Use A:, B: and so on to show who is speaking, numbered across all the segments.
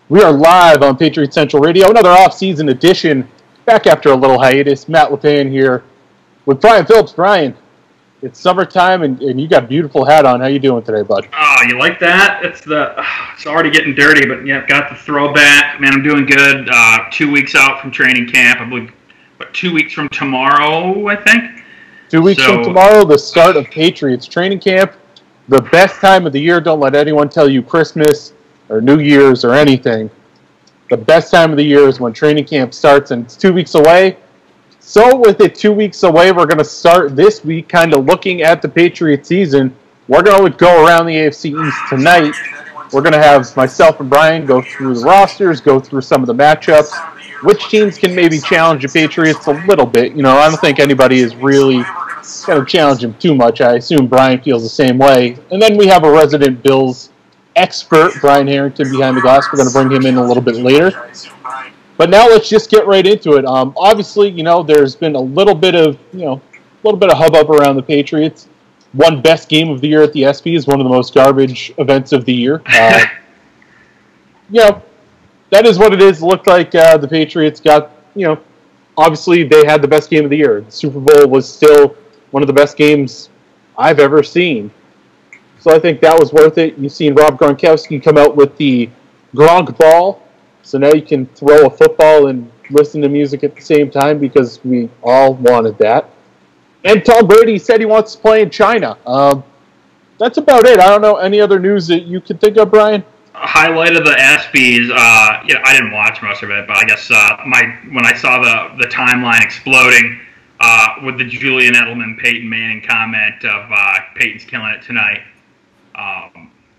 A: We are live on Patriots Central Radio, another off-season edition, back after a little hiatus. Matt LePan here with Brian Phillips. Brian, it's summertime, and you got a beautiful hat on. How you doing today, bud?
B: Oh, you like that? It's already getting dirty, but yeah, got the throwback. Man, I'm doing good. 2 weeks out from training camp. I believe, 2 weeks from tomorrow, I think.
A: 2 weeks from tomorrow, the start of Patriots training camp. The best time of the year. Don't let anyone tell you Christmas or New Year's or anything. The best time of the year is when training camp starts, and it's 2 weeks away. So with it 2 weeks away, we're going to start this week kind of looking at the Patriots season. We're going to go around the AFC East tonight. We're going to have myself and Brian go through the rosters, go through some of the matchups, which teams can maybe challenge the Patriots a little bit. You know, I don't think anybody is really going to challenge them too much. I assume Brian feels the same way. And then we have a resident Bills expert, Brian Harrington, behind the glass. We're going to bring him in a little bit later. But now let's just get right into it. Obviously, you know, there's been a little bit of hubbub around the Patriots. One best game of the year at the ESPY is one of the most garbage events of the year. You know, that is what it is. It looked like the Patriots got, obviously they had the best game of the year. The Super Bowl was still one of the best games I've ever seen. So I think that was worth it. You've seen Rob Gronkowski come out with the Gronk ball. So now you can throw a football and listen to music at the same time because we all wanted that. And Tom Brady said he wants to play in China. That's about it. I don't know any other news that you could think of, Brian?
B: Highlight of the ESPYs, I didn't watch most of it, but I guess when I saw the timeline exploding with the Julian Edelman, Peyton Manning comment of Peyton's killing it tonight.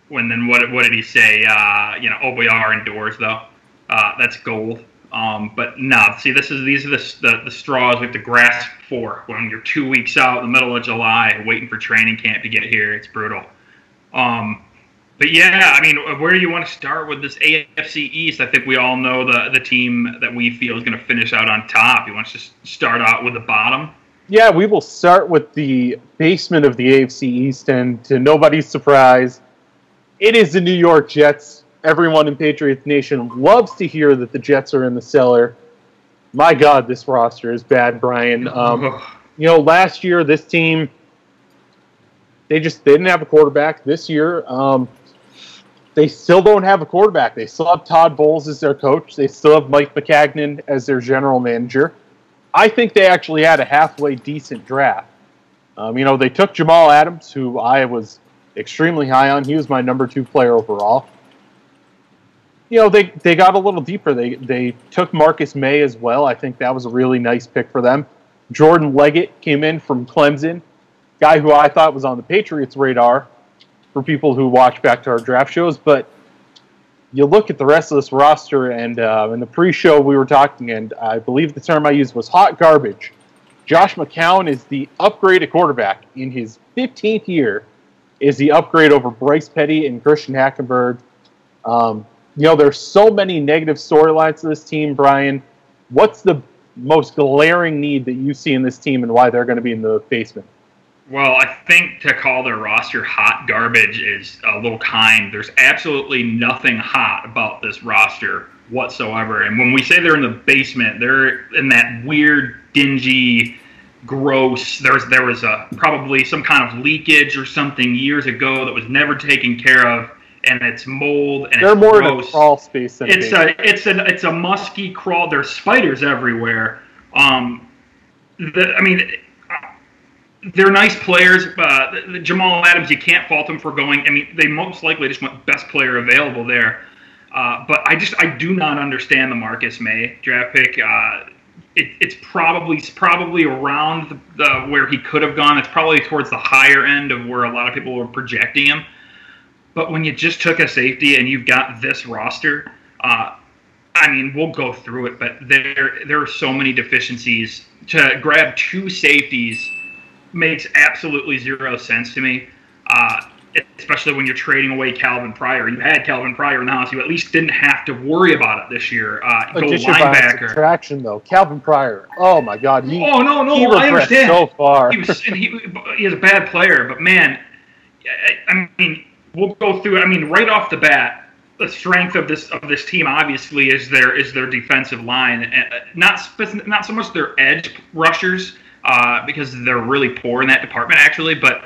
B: What did he say? We are indoors though. That's gold. But no, see, these are the straws we have to grasp for when you're 2 weeks out in the middle of July waiting for training camp to get here. It's brutal. But yeah, I mean, where do you want to start with this AFC East? I think we all know the team that we feel is going to finish out on top. You want to just start out with the bottom?
A: Yeah, we will start with the basement of the AFC East, and to nobody's surprise, it is the New York Jets. Everyone in Patriots Nation loves to hear that the Jets are in the cellar. My God, this roster is bad, Brian. Last year, this team, they didn't have a quarterback. This year, they still don't have a quarterback. They still have Todd Bowles as their coach. They still have Mike Maccagnan as their general manager. I think they actually had a halfway decent draft. They took Jamal Adams, who I was extremely high on. He was my number 2 player overall. They got a little deeper. They took Marcus May as well. I think that was a really nice pick for them. Jordan Leggett came in from Clemson, guy who I thought was on the Patriots' radar for people who watch back to our draft shows. But you look at the rest of this roster, and in the pre-show we were talking, and I believe the term I used was hot garbage. Josh McCown is the upgraded quarterback. In his 15th year is the upgrade over Bryce Petty and Christian Hackenberg. There's so many negative storylines to this team, Brian. What's the most glaring need that you see in this team and why they're going to be in the basement?
B: Well, I think to call their roster hot garbage is a little kind. There's absolutely nothing hot about this roster whatsoever. And when we say they're in the basement, they're in that weird, dingy, gross. There was probably some kind of leakage or something years ago that was never taken care of. And it's mold, and
A: they're
B: it's
A: more
B: gross.
A: In a crawl space than
B: it's a musky crawl. There's spiders everywhere. They're nice players. Jamal Adams, you can't fault them for going. I mean, they most likely just went best player available there. But I do not understand the Marcus May draft pick. It's probably around the where he could have gone. It's probably towards the higher end of where a lot of people were projecting him. But when you just took a safety and you've got this roster, we'll go through it, but there are so many deficiencies. To grab 2 safeties makes absolutely zero sense to me, especially when you're trading away Calvin Pryor. You had Calvin Pryor in the house. You at least didn't have to worry about it this year. Go linebacker.
A: Subtraction, though. Calvin Pryor. Oh, my God. He
B: I understand.
A: So far.
B: He is a bad player, but, man, we'll go through it. Right off the bat, the strength of this team obviously is their defensive line, not so much their edge rushers because they're really poor in that department actually, but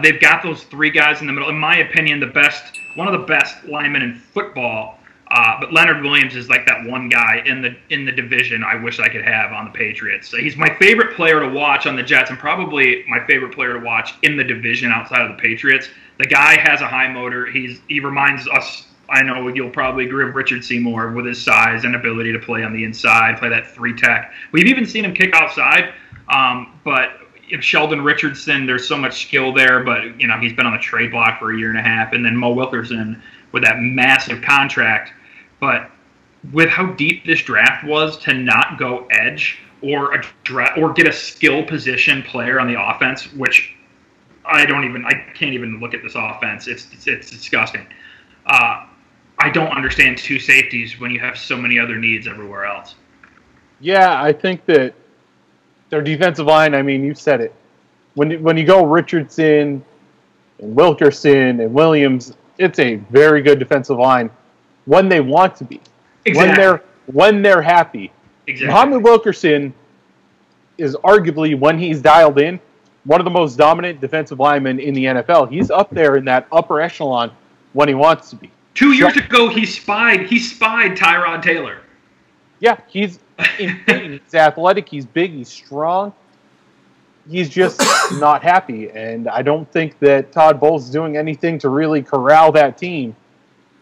B: they've got those three guys in the middle. In my opinion, one of the best linemen in football. But Leonard Williams is like that one guy in the division I wish I could have on the Patriots. So he's my favorite player to watch on the Jets, and probably my favorite player to watch in the division outside of the Patriots. The guy has a high motor. He reminds us. I know you'll probably agree with Richard Seymour with his size and ability to play on the inside, play that 3-tech. We've even seen him kick outside, but if Sheldon Richardson, there's so much skill there, but he's been on the trade block for a year and a half, and then Mo Wilkerson with that massive contract. But with how deep this draft was, to not go edge or get a skill position player on the offense, which I can't even look at this offense. It's disgusting. I don't understand two safeties when you have so many other needs everywhere else.
A: Yeah, I think that their defensive line, I mean, you said it. When you go Richardson and Wilkerson and Williams, it's a very good defensive line when they want to be.
B: Exactly.
A: When they're happy.
B: Exactly.
A: Muhammad Wilkerson is arguably, when he's dialed in, one of the most dominant defensive linemen in the NFL. He's up there in that upper echelon when he wants to be.
B: 2 years ago, he spied Tyrod Taylor.
A: Yeah, he's insane. He's athletic. He's big. He's strong. He's just not happy, and I don't think that Todd Bowles is doing anything to really corral that team.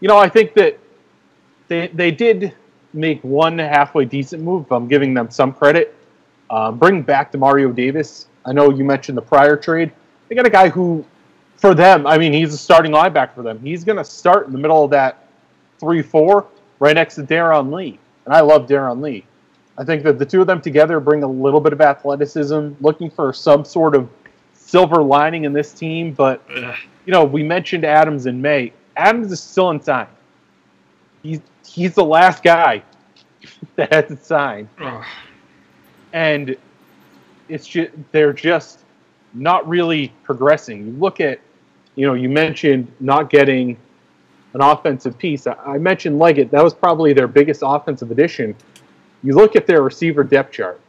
A: I think that they did make one halfway decent move. I'm giving them some credit. Bring back Demario Davis. I know you mentioned the prior trade. They got a guy who, for them, I mean, he's a starting linebacker for them. He's going to start in the middle of that 3-4 right next to Darron Lee. And I love Darron Lee. I think that the two of them together bring a little bit of athleticism, looking for some sort of silver lining in this team. But, we mentioned Adams in May. Adams is still unsigned. He's the last guy that hasn't signed. And they're just not really progressing. You look at, you mentioned not getting an offensive piece. I mentioned Leggett. That was probably their biggest offensive addition. You look at their receiver depth chart.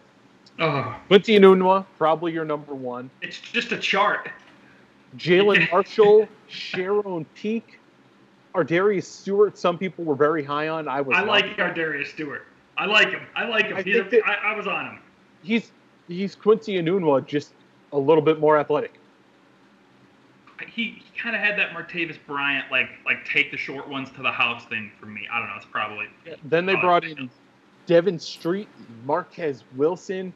A: Quincy Enunwa, probably your number one.
B: It's just a chart.
A: Jalen Marshall, Sharon Peak, Ardarius Stewart. Some people were very high on. I
B: like Ardarius Stewart. I like him. I was on him.
A: He's Quincy Enunwa, just a little bit more athletic.
B: He kind of had that Martavis Bryant like take the short ones to the house thing for me. I don't know. It's probably.
A: Then they brought in Devin Street, Marquez Wilson,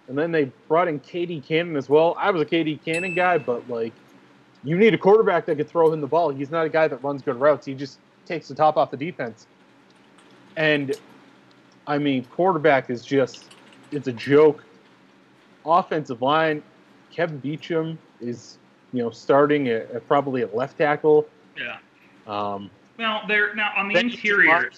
A: and then they brought in KD Cannon as well. I was a KD Cannon guy, but you need a quarterback that could throw him the ball. He's not a guy that runs good routes. He just takes the top off the defense. And I mean, quarterback is it's a joke. Offensive line, Kevin Beachum is starting at probably a left tackle.
B: Yeah. Well, they're now on the interior.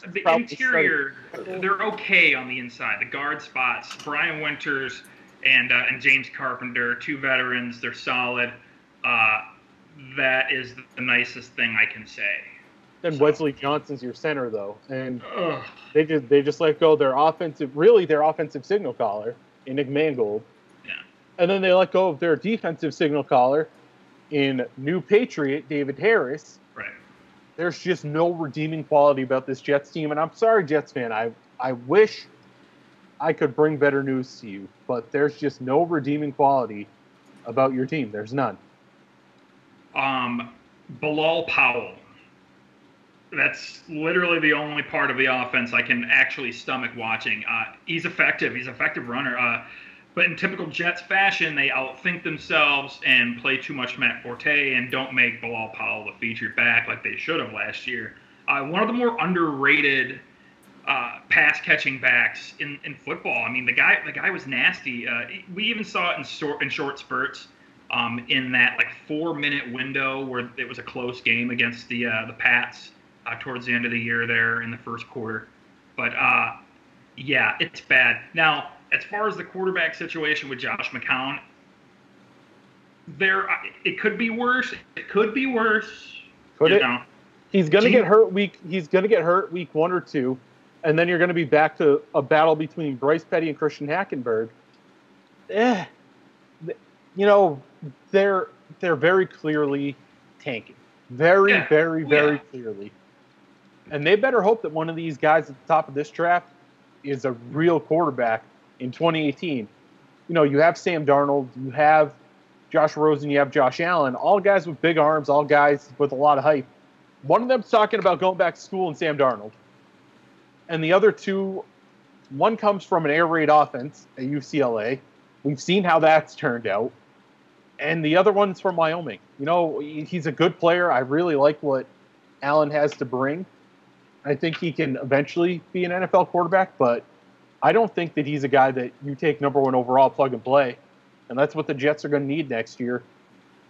B: They're okay on the inside. The guard spots, Brian Winters and James Carpenter, two veterans. They're solid. That is the nicest thing I can say.
A: Then Wesley Johnson's your center, though, and they just let go their offensive signal caller, Nick Mangold.
B: Yeah.
A: And then they let go of their defensive signal caller in new Patriot David Harris.
B: Right.
A: There's just no redeeming quality about this Jets team, and I'm sorry, Jets fan. I wish I could bring better news to you, but there's just no redeeming quality about your team. There's none.
B: Bilal Powell. That's literally the only part of the offense I can actually stomach watching. He's effective. He's an effective runner. But in typical Jets fashion, they outthink themselves and play too much Matt Forte and don't make Bilal Powell the featured back like they should have last year. One of the more underrated pass-catching backs in football. I mean, the guy was nasty. We even saw it in short spurts in that 4-minute window where it was a close game against the Pats towards the end of the year there in the first quarter. But yeah, it's bad. Now, as far as the quarterback situation with Josh McCown, it could be worse. It could be worse.
A: Could it? He's going to get hurt week. He's going to get hurt week 1 or 2, and then you're going to be back to a battle between Bryce Petty and Christian Hackenberg. They're very clearly tanking. Very clearly. And they better hope that one of these guys at the top of this draft is a real quarterback in 2018. You have Sam Darnold, you have Josh Rosen, you have Josh Allen, all guys with big arms, all guys with a lot of hype. One of them's talking about going back to school in Sam Darnold. And the other two, one comes from an air raid offense at UCLA. We've seen how that's turned out. And the other one's from Wyoming. He's a good player. I really like what Allen has to bring. I think he can eventually be an NFL quarterback, but I don't think that he's a guy that you take number 1 overall, plug and play. And that's what the Jets are going to need next year.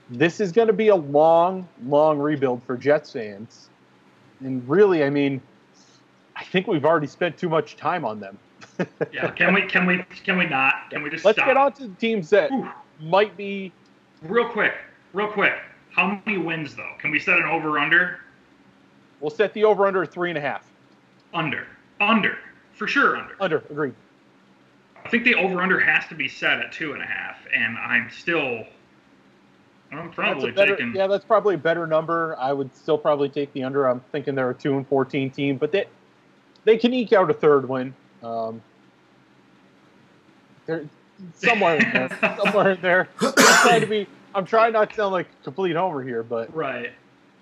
A: This is going to be a long, long rebuild for Jets fans. And really, I think we've already spent too much time on them.
B: Yeah, can we not? Can we just
A: Let's
B: stop?
A: get on to the teams that might be...
B: Real quick. How many wins, though? Can we set an over-under?
A: We'll set the over-under at 3.5.
B: Under. For sure under.
A: Under, agreed.
B: I think the over-under has to be set at 2.5, and I'm probably taking...
A: Yeah, that's probably a better number. I would still probably take the under. I'm thinking they're a 2-14 team, but they can eke out a third win. They're somewhere in there. Somewhere in there. I'm trying not to sound like a complete homer here, but
B: right.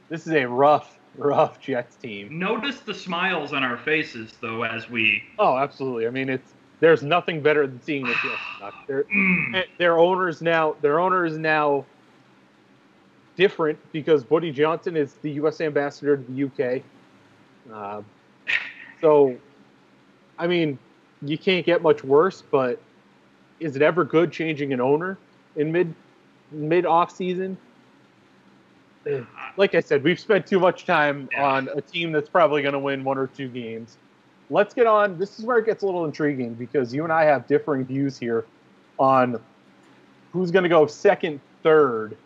A: This is a rough Jets team.
B: Notice the smiles on our faces, though, as we...
A: Oh, absolutely. There's nothing better than seeing the Jets. Their owner is now different because Woody Johnson is the U.S. ambassador to the UK. You can't get much worse, but is it ever good changing an owner in mid off season? Like I said, we've spent too much time on a team that's probably going to win 1 or 2 games. Let's get on. This is where it gets a little intriguing because you and I have differing views here on who's going to go second, third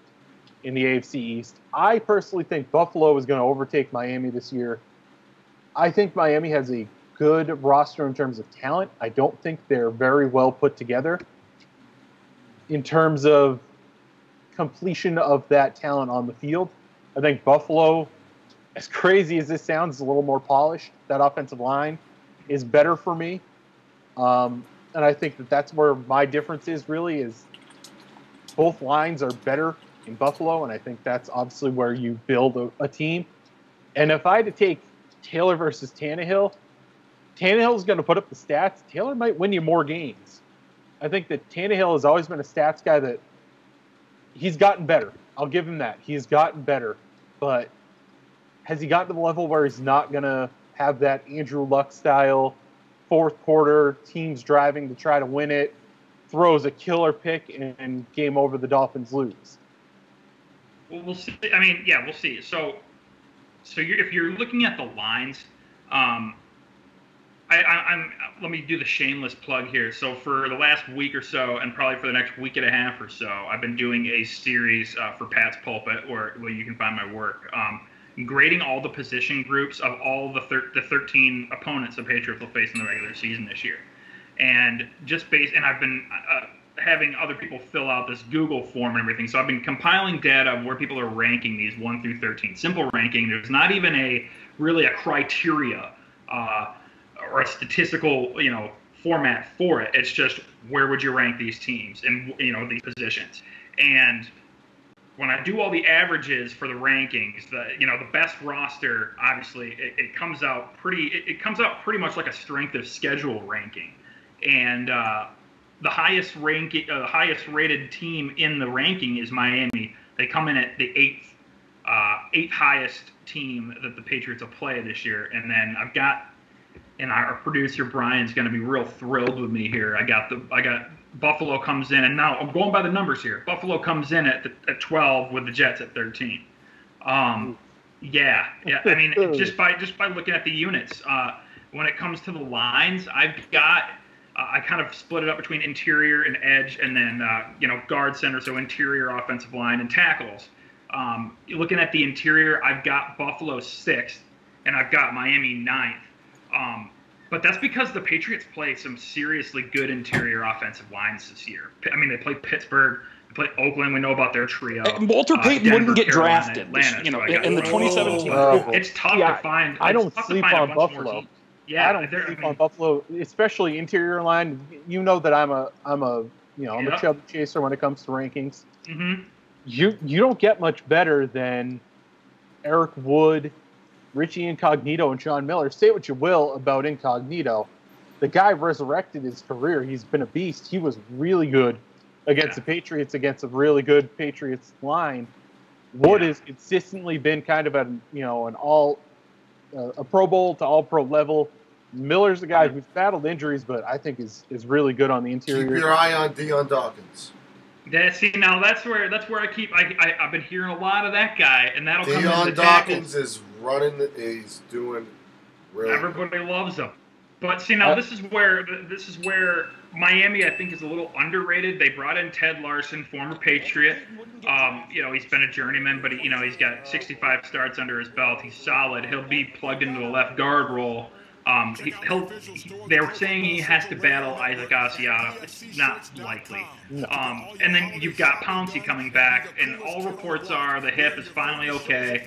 A: in the AFC East. I personally think Buffalo is going to overtake Miami this year. I think Miami has a good roster in terms of talent. I don't think they're very well put together in terms of completion of that talent on the field. I think Buffalo, as crazy as this sounds, is a little more polished. That offensive line is better for me. And I think that's where my difference is really is both lines are better in Buffalo, and I think that's obviously where you build a team. And if I had to take Taylor versus Tannehill, Tannehill's going to put up the stats. Taylor might win you more games. I think that Tannehill has always been a stats guy that he's gotten better. I'll give him that. He's gotten better. But has he gotten to the level where he's not going to have that Andrew Luck style fourth quarter, teams driving to try to win it, throws a killer pick, and game over, the Dolphins lose?
B: Well, we'll see. We'll see. So if you're looking at the lines, let me do the shameless plug here. So for the last week or so, and probably for the next week and a half or so, I've been doing a series for Pat's Pulpit, where you can find my work, grading all the position groups of all the 13 opponents the Patriots will face in the regular season this year. And I've been having other people fill out this Google form and everything. So I've been compiling data of where people are ranking these 1 through 13. Simple ranking. There's not even really a criteria or a statistical, format for it. It's just where would you rank these teams and these positions. And when I do all the averages for the rankings, the best roster, obviously, it comes out pretty much like a strength of schedule ranking. And the highest rated team in the ranking is Miami. They come in at the eighth highest team that the Patriots will play this year. And then and our producer Brian's going to be real thrilled with me here. I got Buffalo comes in, and now I'm going by the numbers here. Buffalo comes in at 12 with the Jets at 13. Just by looking at the units, when it comes to the lines, I kind of split it up between interior and edge, and then guard center, so interior offensive line and tackles. You're looking at the interior, I've got Buffalo 6th, and I've got Miami 9th. But that's because the Patriots play some seriously good interior offensive lines this year. I mean, they play Pittsburgh, they play Oakland. We know about their trio.
C: And Walter Payton
B: Denver,
C: wouldn't get
B: Carolina,
C: drafted,
B: Atlanta,
C: you know,
B: so
C: in the 2017.
B: It's tough to find.
A: I don't
B: tough
A: sleep
B: to find
A: on
B: a bunch more
A: Buffalo.
B: teams. Yeah,
A: I don't sleep on Buffalo, especially interior line. You know that I'm a chubby chaser when it comes to rankings.
B: Mm-hmm.
A: You don't get much better than Eric Wood, Richie Incognito, and Sean Miller. Say what you will about Incognito. The guy resurrected his career. He's been a beast. He was really good against the Patriots, against a really good Patriots line. Wood has consistently been kind of a Pro Bowl to All Pro level. Miller's the guy who's battled injuries, but I think is really good on the interior.
D: Keep your eye on Deion Dawkins.
B: That's where I've been hearing a lot of that guy, and that'll come into
D: Deion Dawkins is running. He's doing really.
B: Everybody loves him. But see, now this is where Miami, I think, is a little underrated. They brought in Ted Larson, former Patriot. He's been a journeyman, but he's got 65 starts under his belt. He's solid. He'll be plugged into a left guard role. They're saying he has to battle Isaac Asiata. It's not likely.
A: No.
B: And then you've got Pouncey coming back, and all reports are the hip is finally okay.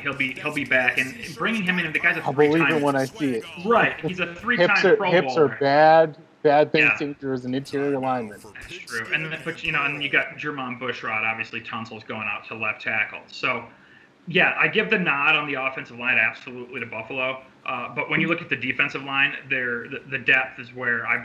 B: He'll be back, and bringing him in, the guy's a
A: I'll
B: three-time.
A: believe it when I see it.
B: Right, he's a three-time Pro Bowler.
A: Hips are bad things to injure as an interior lineman.
B: That's true. And you got Jermon Bushrod, obviously Tunsil's going out to left tackle. So, yeah, I give the nod on the offensive line absolutely to Buffalo. But when you look at the defensive line, the depth is where I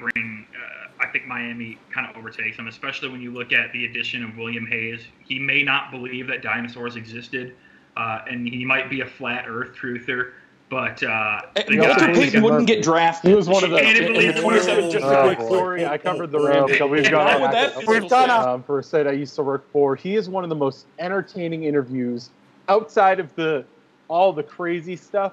B: think Miami kind of overtakes them, especially when you look at the addition of William Hayes. He may not believe that dinosaurs existed, and he might be a flat Earth truther. But
C: Walter Payton wouldn't get drafted.
A: He was one of the.
C: Just
A: a quick story. I covered the Rams. So we've gone off for a site I used to work for. He is one of the most entertaining interviews outside of all the crazy stuff.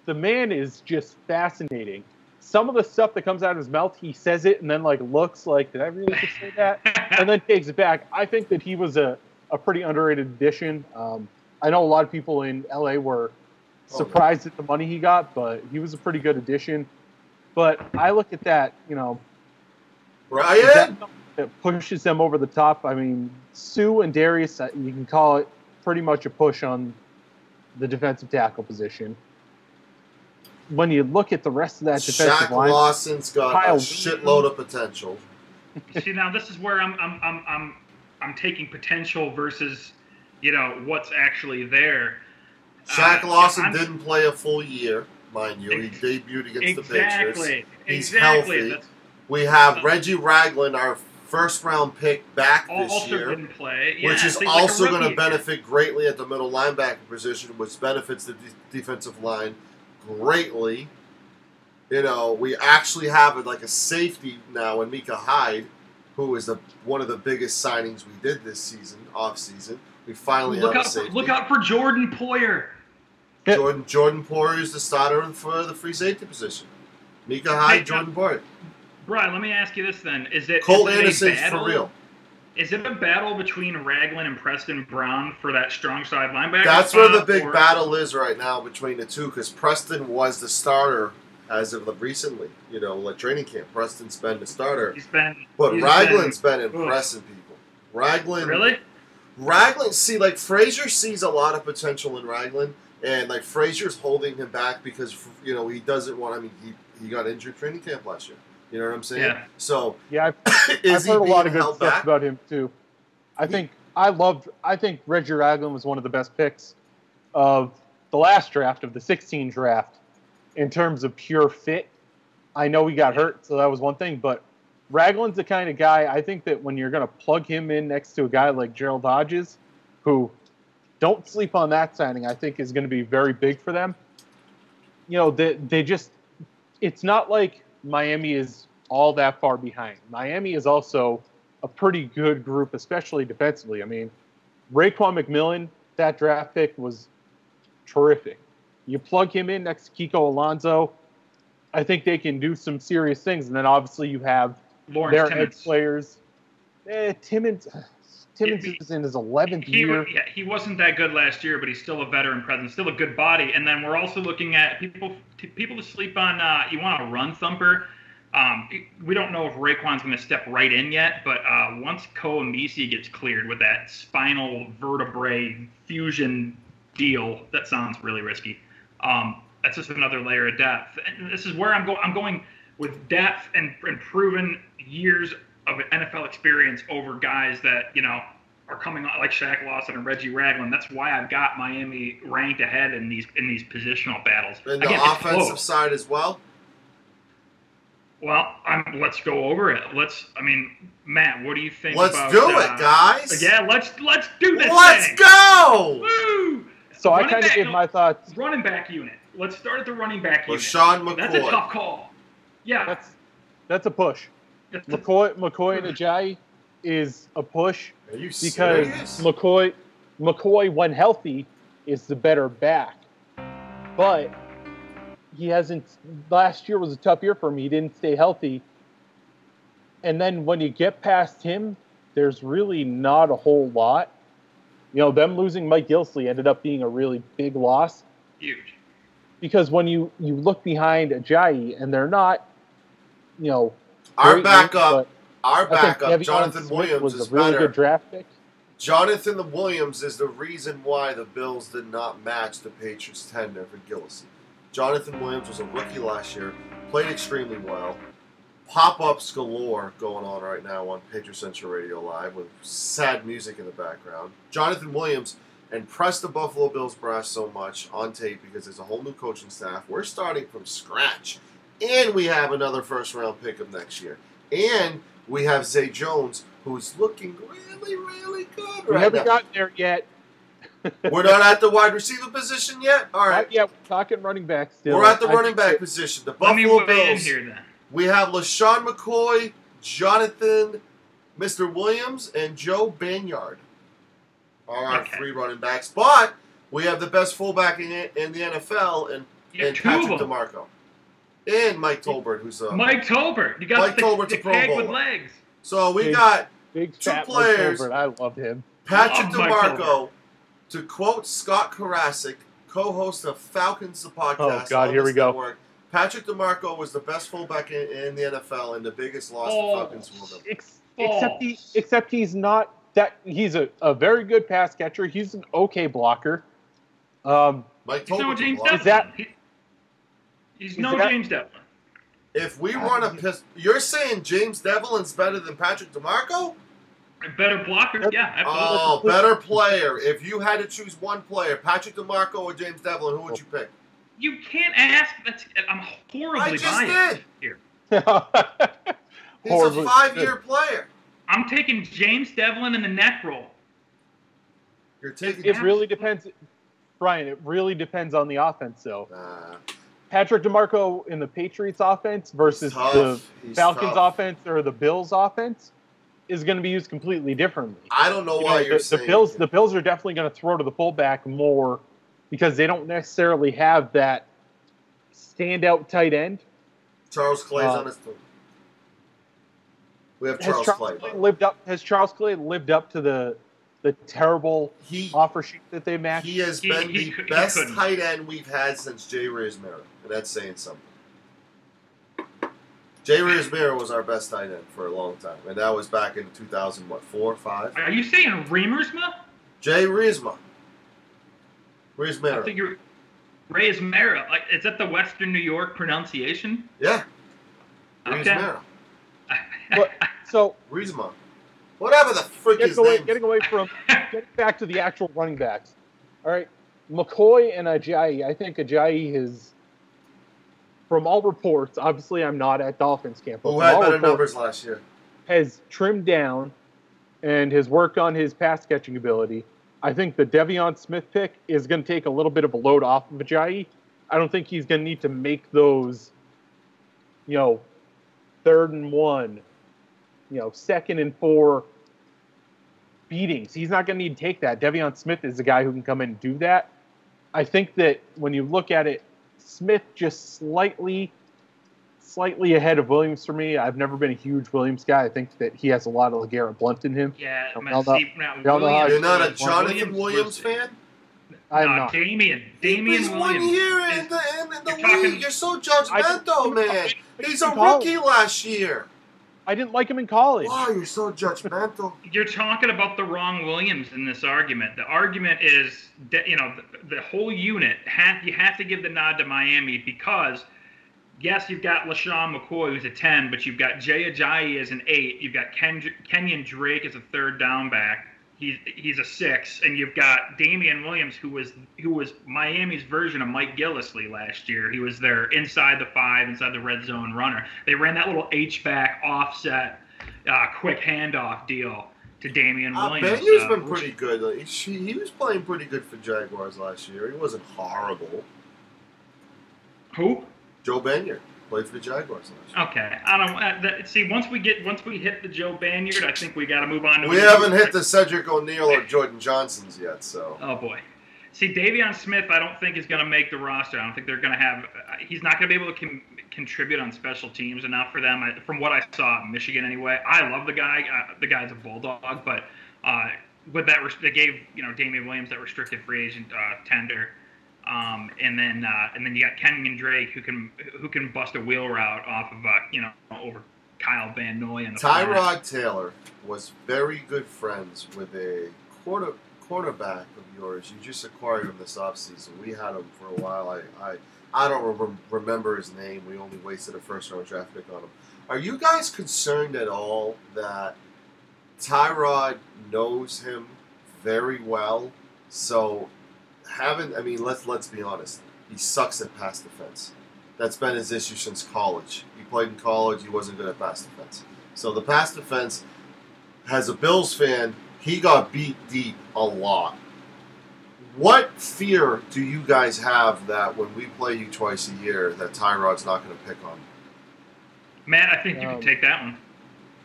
A: The man is just fascinating. Some of the stuff that comes out of his mouth, he says it and then looks like, did I really just say that? And then takes it back. I think that he was a pretty underrated addition. I know a lot of people in LA were surprised at the money he got, but he was a pretty good addition. But I look at that,
D: Ryan,
A: that pushes them over the top. I mean, Sue and Darius, you can call it pretty much a push on the defensive tackle position. When you look at the rest of that defensive line,
D: Shaq Lawson's got a shitload of potential.
B: See, now this is where I'm taking potential versus what's actually there.
D: Shaq Lawson didn't play a full year, mind you. He debuted against the Patriots. He's healthy. We have Reggie Ragland, our first-round pick, back this year,
B: didn't play.
D: which is also going to benefit greatly at the middle linebacker position, which benefits the defensive line greatly. We actually have a safety now in Micah Hyde, who is one of the biggest signings we did this season, off-season. We finally have a safety.
B: Look out for Jordan Poyer.
D: Jordan Poyer is the starter for the free safety position. Micah Hyde, Jordan Poyer.
B: Brian, let me ask you this then:
D: Cole Anderson's for real?
B: Is it a battle between Ragland and Preston Brown for that strong side linebacker?
D: That's where the big battle is right now between the two, because Preston was the starter as of recently. Training camp. Preston's been the starter. Ragland's been impressing people.
B: Really?
D: Ragland, Frazier sees a lot of potential in Ragland, and Frazier's holding him back because he doesn't want. I mean, he got injured training camp last year. You know what I'm saying?
B: Yeah.
D: So
A: I've heard a lot of good stuff about him too. I think Reggie Ragland was one of the best picks of the last draft, of the 16 draft, in terms of pure fit. I know he got hurt, so that was one thing, but Ragland's the kind of guy, I think that when you're going to plug him in next to a guy like Gerald Hodges, who, don't sleep on that signing, I think is going to be very big for them. It's not like Miami is all that far behind. Miami is also a pretty good group, especially defensively. I mean, Raekwon McMillan, that draft pick was terrific. You plug him in next to Kiko Alonso, I think they can do some serious things. And then obviously you have their edge players. Timmons Timmons is in his 11th year.
B: He wasn't that good last year, but he's still a veteran presence, still a good body. And then we're also looking at people to sleep on. You want a run thumper. We don't know if Raekwon's going to step right in yet, but once Koamisi gets cleared with that spinal vertebrae fusion deal, that sounds really risky. That's just another layer of depth. And this is where I'm going. I'm going with depth and proven years of NFL experience over guys that, are coming on like Shaq Lawson and Reggie Ragland. That's why I've got Miami ranked ahead in these positional battles.
D: And the offensive side as well?
B: Well, let's go over it. Matt, what do you think
D: Let's
B: about...
D: do it, guys!
B: Yeah, let's do this
D: Let's
B: thing!
D: go!
B: Woo!
A: So I kind of give my thoughts.
B: Running back unit. Let's start at the running back unit.
D: LaShawn McCoy.
B: That's a tough call. Yeah.
A: That's a push. McCoy and Ajayi is a push.
D: Are you
A: because
D: serious?
A: McCoy, when healthy, is the better back. But he hasn't. Last year was a tough year for him. He didn't stay healthy. And then when you get past him, there's really not a whole lot. Them losing Mike Gillislee ended up being a really big loss.
B: Huge.
A: Because when you look behind Ajayi, and they're not,
D: our backup,
A: Devion
D: Jonathan
A: Smith
D: Williams,
A: was
D: is
A: a really
D: better.
A: good draft pick.
D: Jonathan Williams is the reason why the Bills did not match the Patriots' tender for Gillislee. Jonathan Williams was a rookie last year, played extremely well. Pop-ups galore going on right now on Patriot Central Radio Live with sad music in the background. Jonathan Williams impressed the Buffalo Bills brass so much on tape because there's a whole new coaching staff. We're starting from scratch. And we have another first-round pick of next year. And we have Zay Jones, who's looking really, really good right now.
A: We haven't gotten there yet.
D: We're not at the wide receiver position yet? All right.
A: Yeah, we're talking running back still.
D: We're at the running back position. The
B: Let me
D: Buffalo
B: weigh in
D: Bills.
B: here, then.
D: We have LaShawn McCoy, Jonathan, Mr. Williams, and Joe Banyard are our three running backs. But we have the best fullback in the NFL, and Patrick DeMarco. And Mike Tolbert, who's a...
B: Mike Tolbert. You got
D: Mike Tolbert's a Pro
B: peg
D: Bowler.
B: with legs.
D: So we got
A: big
D: two
A: fat
D: players.
A: Mike Tolbert. I love him.
D: Patrick
B: Love Mike
D: DeMarco, to quote Scott Karasik, co-host of Falcons, the podcast.
A: Oh, God, here we go.
D: Network, Patrick DeMarco was the best fullback in the NFL and the biggest loss the Falcons will ever.
A: Except he's not that. He's a very good pass catcher. He's an okay blocker.
D: Mike
B: He's no
D: Tolbert.
B: James
A: Is that-
B: Devlin. He's no James Devlin.
D: If we run a pistol, you're saying James Devlin's better than Patrick DeMarco?
B: A better blocker? Yeah, absolutely.
D: Oh, better player. If you had to choose one player, Patrick DeMarco or James Devlin, who would you pick?
B: You can't ask. I'm horribly
D: I just
B: biased
D: did.
B: here.
D: He's
A: Horribly.
D: a 5-year player.
B: I'm taking James Devlin in the neck roll.
D: You're taking.
A: It really depends, Brian. It really depends on the offense, though.
D: Nah.
A: Patrick DeMarco in the Patriots offense versus the Falcons offense or the Bills offense is going to be used completely differently.
D: I don't know why you're saying
A: the Bills are definitely going to throw to the fullback more because they don't necessarily have that standout tight end.
D: Charles Clay's on his team. We have Charles Clay.
A: Has Charles Clay lived up to the terrible offer sheet that they matched?
D: He has been the best tight end we've had since Jay Ramirez, and that's saying something. Jay Ramirez was our best tight end for a long time, and that was back in 2004, 5.
B: Are you saying Remersma?
D: Jay Ramirez.
B: I think you're Ramirez. Like, is that the Western New York pronunciation?
D: Yeah.
B: Okay.
D: Rizma. Whatever the frick his name.
A: Getting back to the actual running backs. All right, McCoy and Ajayi. I think Ajayi is, from all reports, obviously I'm not at Dolphins camp, but
D: who had better numbers last year,
A: has trimmed down and has worked on his pass catching ability. I think the Devion Smith pick is going to take a little bit of a load off of Ajayi. I don't think he's going to need to make those, 3rd and 1, 2nd and 4 beatings. He's not going to need to take that. Devion Smith is the guy who can come in and do that. I think that when you look at it, Smith just slightly slightly ahead of Williams for me. I've never been a huge Williams guy. I think that he has a lot of LeGarrette Blunt in him.
B: Yeah,
A: Y'all
B: man,
A: know-
B: see, now,
A: y'all know how
D: You're not a
B: Williams-
D: Jonathan Williams
B: was-
D: fan?
A: I'm
B: No,
A: not.
B: Damian
D: He's 1
B: Williams.
D: year
B: is-
D: in the
B: you're
D: league.
B: talking-
D: You're so judgmental, man. He's a
A: in college.
D: rookie last year.
A: I didn't like him in college.
D: Wow, you're so judgmental.
B: You're talking about the wrong Williams in this argument. The argument is, the whole unit. You have to give the nod to Miami because, yes, you've got LaShawn McCoy who's a 10, but you've got Jay Ajayi as an 8. You've got Kenyon Drake as a third down back. He's a 6, and you've got Damian Williams who was Miami's version of Mike Gillislee last year. He was their inside the 5, inside the red zone runner. They ran that little H-back offset, quick handoff deal to Damian Williams.
D: Benyo's been pretty good. Like, he was playing pretty good for Jaguars last year. He wasn't horrible.
B: Who?
D: Joe Banyard played for the Jaguars last year.
B: Okay, I don't see. Once we hit the Joe Banyard, I think we got to move on.
D: We haven't hit the Cedric O'Neal or Jordan Johnsons yet, so.
B: Oh boy. See, Davion Smith, I don't think is going to make the roster. I don't think they're going to have. He's not going to be able to contribute on special teams enough for them. From what I saw at Michigan, anyway. I love the guy. The guy's a bulldog, but with that, they gave Damian Williams that restricted free agent tender. And then you got Kenyon Drake who can bust a wheel route off of over Kyle Van Noy and
D: Tyrod Taylor was very good friends with a quarterback of yours. You just acquired him this offseason. We had him for a while. I don't remember his name. We only wasted a first-round draft pick on him. Are you guys concerned at all that Tyrod knows him very well? So let's be honest. He sucks at pass defense. That's been his issue since college. He played in college. He wasn't good at pass defense. So the pass defense, as a Bills fan, he got beat deep a lot. What fear do you guys have that when we play you twice a year that Tyrod's not going to pick on?
B: Matt, I think you can take that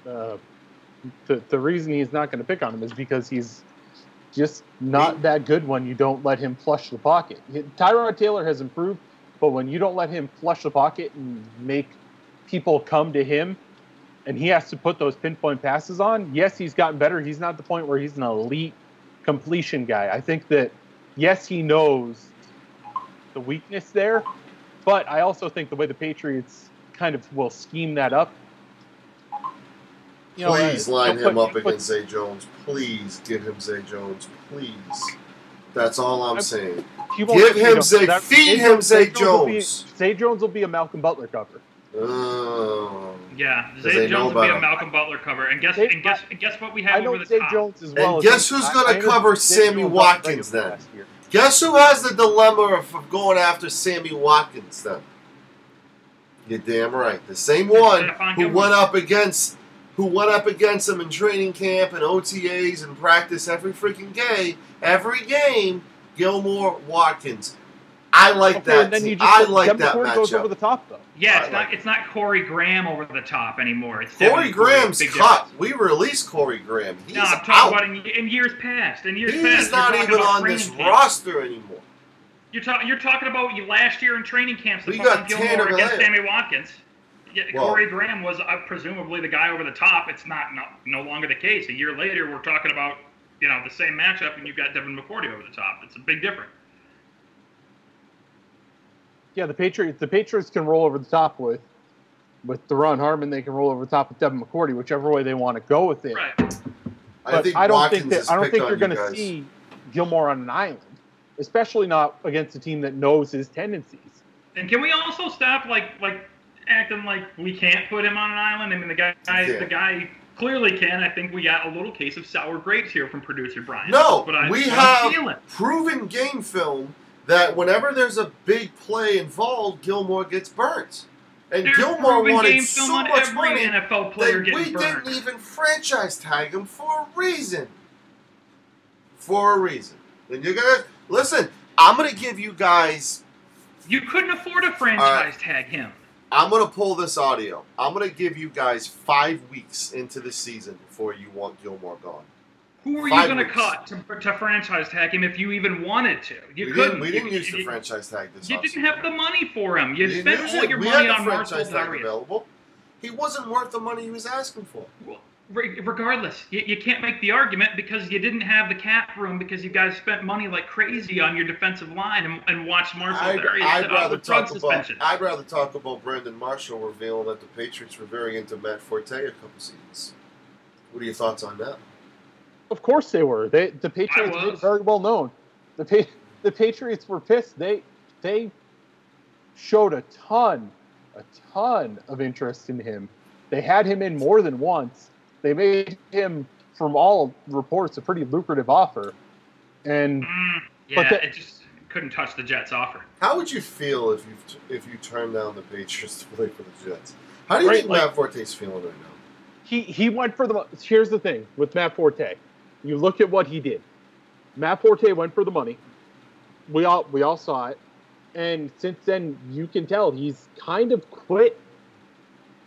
B: one.
A: The reason he's not going to pick on him is because he's just not that good when you don't let him flush the pocket. Tyrod Taylor has improved, but when you don't let him flush the pocket and make people come to him, and he has to put those pinpoint passes on, yes, he's gotten better. He's not at the point where he's an elite completion guy. I think that, yes, he knows the weakness there, but I also think the way the Patriots kind of will scheme that up.
D: Please line him up against Zay Jones. Please give him Zay Jones. Please. That's all I'm saying. Give him Zay. Feed him Zay Jones.
A: Zay Jones will be a Malcolm Butler cover.
B: Yeah, Zay Jones will be a Malcolm Butler cover. And guess what we have over the
A: Zay
B: top?
A: Jones as well.
D: And guess who's going to cover Sammy Watkins then? Guess who has the dilemma of going after Sammy Watkins then? You're damn right. The same one who went up against him in training camp and OTAs and practice every freaking game, Gilmore Watkins. I like that. I like that matchup.
A: Goes over the top, though.
B: Yeah, it's not Corey Graham over the top anymore. It's
D: Corey Graham's cut. We released Corey Graham. He's
B: I'm talking
D: out.
B: about in years past.
D: He's not even on this roster anymore.
B: You're talking about last year in training camps.
D: We got
B: Gilmore against Sammy Watkins. Yeah,
D: well,
B: Corey Graham was presumably the guy over the top. It's no longer the case. A year later, we're talking about the same matchup, and you've got Devin McCourty over the top. It's a big difference.
A: Yeah, the Patriots can roll over the top with Deron Harmon. They can roll over the top with Devin McCourty, whichever way they want to go with it.
B: Right.
A: But I don't think you're going to see Gilmore on an island, especially not against a team that knows his tendencies.
B: And can we also stop acting like we can't put him on an island? I mean, the guy clearly can. I think we got a little case of sour grapes here from producer Brian.
D: No, we have proven game film that whenever there's a big play involved, Gilmore gets burnt. And Gilmore wanted so much money
B: NFL player
D: that we didn't even franchise tag him for a reason. Then you're going to... Listen, I'm going to give you guys...
B: You couldn't afford a franchise tag him.
D: I'm going to pull this audio. I'm going to give you guys 5 weeks into the season before you want Gilmore gone.
B: Who were you
D: 5
B: going to
D: weeks.
B: cut to franchise tag him if you even wanted to? You couldn't.
D: We didn't use the franchise tag this
B: You
D: offseason.
B: didn't have the money for him. You
D: We
B: spent
D: didn't use
B: all
D: it.
B: your
D: We
B: money
D: had
B: on
D: the
B: Marcel
D: franchise tag
B: Darius.
D: available. He wasn't worth the money he was asking for.
B: Well, regardless, you can't make the argument because you didn't have the cap room because you guys spent money like crazy on your defensive line and watched Marcel Darius sit out with drug suspension.
D: I'd rather talk about Brandon Marshall revealing that the Patriots were very into Matt Forte a couple seasons. What are your thoughts on that?
A: Of course they were. The Patriots made it very well known. The Patriots were pissed. They showed a ton of interest in him. They had him in more than once. They made him, from all reports, a pretty lucrative offer. And
B: it just couldn't touch the Jets' offer.
D: How would you feel if you turned down the Patriots to play for the Jets? How do you think Matt Forte's feeling right now?
A: He went for the. Here's the thing with Matt Forte. You look at what he did. Matt Forte went for the money. We all saw it. And since then, you can tell he's kind of quit.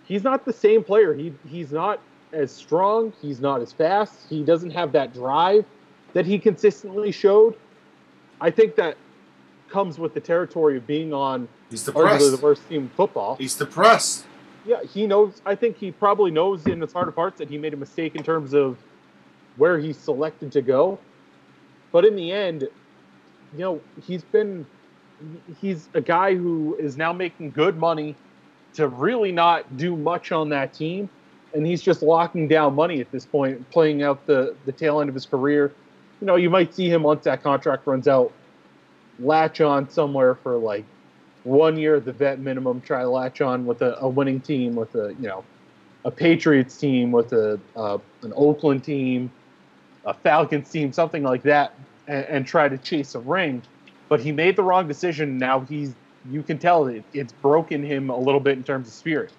A: He's not the same player. He's not as strong. He's not as fast. He doesn't have that drive that he consistently showed. I think that comes with the territory of being on arguably the worst team in football.
D: He's depressed.
A: Yeah, he knows. I think he probably knows in his heart of hearts that he made a mistake in terms of where he's selected to go. But in the end, he's a guy who is now making good money to really not do much on that team. And he's just locking down money at this point, playing out the tail end of his career. You might see him once that contract runs out, latch on somewhere for like 1 year at the vet minimum, try to latch on with a winning team, with a Patriots team, with an Oakland team, a Falcons team, something like that, and try to chase a ring. But he made the wrong decision. Now you can tell it's broken him a little bit in terms of spirit.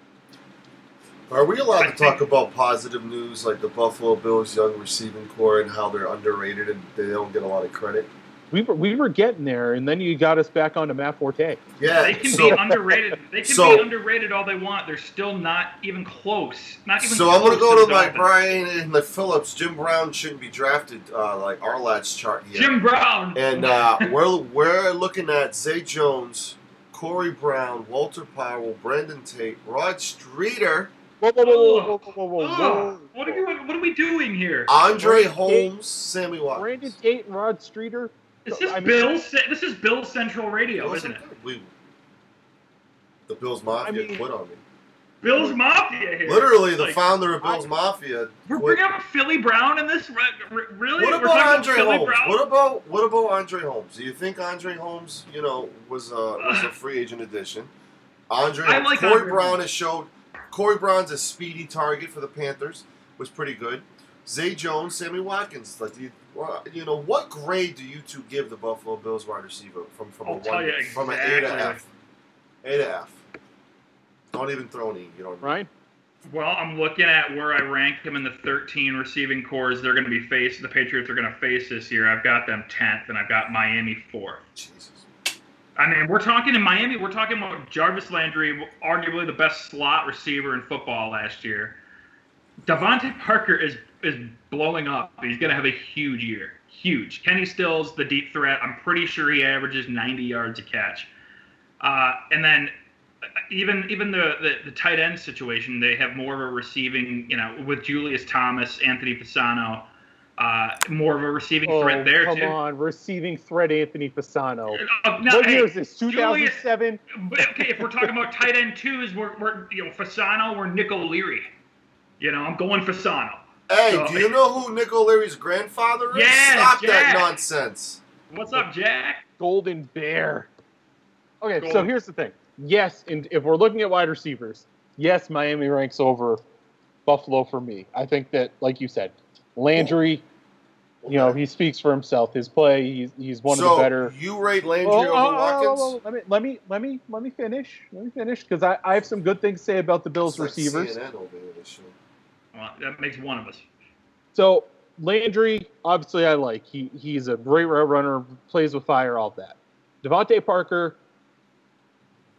D: Are we allowed to talk about positive news like the Buffalo Bills' young receiving core and how they're underrated and they don't get a lot of credit?
A: We were getting there, and then you got us back onto Matt Forte.
D: Yeah,
B: they can be underrated. They can be underrated all they want. They're still not even close. Not even.
D: So I'm going to go to my Brian and the Phillips. Jim Brown shouldn't be drafted like Arlad's chart here.
B: Jim Brown.
D: And we're looking at Zay Jones, Corey Brown, Walter Powell, Brandon Tate, Rod Streeter.
A: Whoa.
B: What are we doing here?
D: Andre Holmes, Sammy Watkins.
A: Brandon Tate and Rod Streeter.
B: This is Bill's Central Radio, isn't it?
D: The Bills Mafia quit on me.
B: Bill's Mafia here.
D: Literally, the founder of Bill's Mafia.
B: We're bringing up Philly Brown in this? Really?
D: What about Andre Holmes? What about Andre Holmes? Do you think Andre Holmes, was a free agent addition? Corey Brown has showed. Corey Brown's a speedy target for the Panthers. Was pretty good. Zay Jones, Sammy Watkins. What grade do you two give the Buffalo Bills wide receiver from an A to F? A to F. Don't even throw any.
A: Right.
B: Well, I'm looking at where I rank him in the 13 receiving cores they're going to be the Patriots are going to face this year. I've got them 10th, and I've got Miami 4th.
D: Jesus.
B: I mean, we're talking in Miami, we're talking about Jarvis Landry, arguably the best slot receiver in football last year. Devontae Parker is blowing up. He's going to have a huge year. Huge. Kenny Stills, the deep threat. I'm pretty sure he averages 90 yards a catch. And then even the tight end situation, they have more of a receiving, with Julius Thomas, Anthony Fasano, more of a receiving threat there, too.
A: Come on, receiving threat Anthony Fasano.
B: What
A: year is this, 2007?
B: Okay, if we're talking about tight end twos, we're Fasano or Nick O'Leary. I'm going Fasano.
D: Hey, do you know who Nick O'Leary's grandfather is?
B: Yeah,
D: Stop
B: Jack.
D: that nonsense.
B: What's up, Jack?
A: Golden Bear. Okay, so here's the thing. Yes, and if we're looking at wide receivers, yes, Miami ranks over Buffalo for me. I think that, like you said, Landry, he speaks for himself. His play, he's one of the better.
D: So you rate Landry over Watkins?
A: Let me finish. Because I have some good things to say about the Bills receivers.
D: CNN over here this show.
B: Well, that makes one of us.
A: So Landry, obviously, I like. He's a great route runner, plays with fire, all that. Devontae Parker,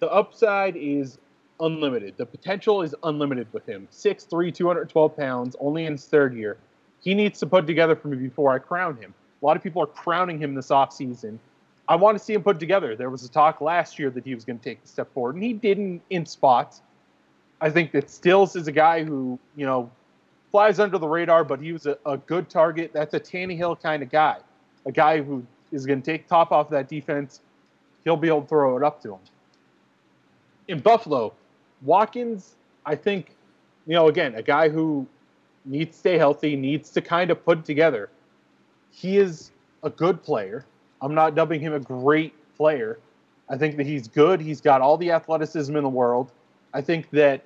A: the upside is unlimited. The potential is unlimited with him. 6'3", 212 pounds, only in his third year. he needs to put together for me before I crown him. A lot of people are crowning him this offseason. I want to see him put together. There was a talk last year that he was going to take a step forward, and he didn't in spots. I think that Stills is a guy who, flies under the radar, but he was a good target. That's a Tannehill kind of guy, a guy who is going to take top off that defense. He'll be able to throw it up to him. In Buffalo, Watkins, I think, again, a guy who needs to stay healthy, needs to kind of put it together. He is a good player. I'm not dubbing him a great player. I think that he's good. He's got all the athleticism in the world. I think that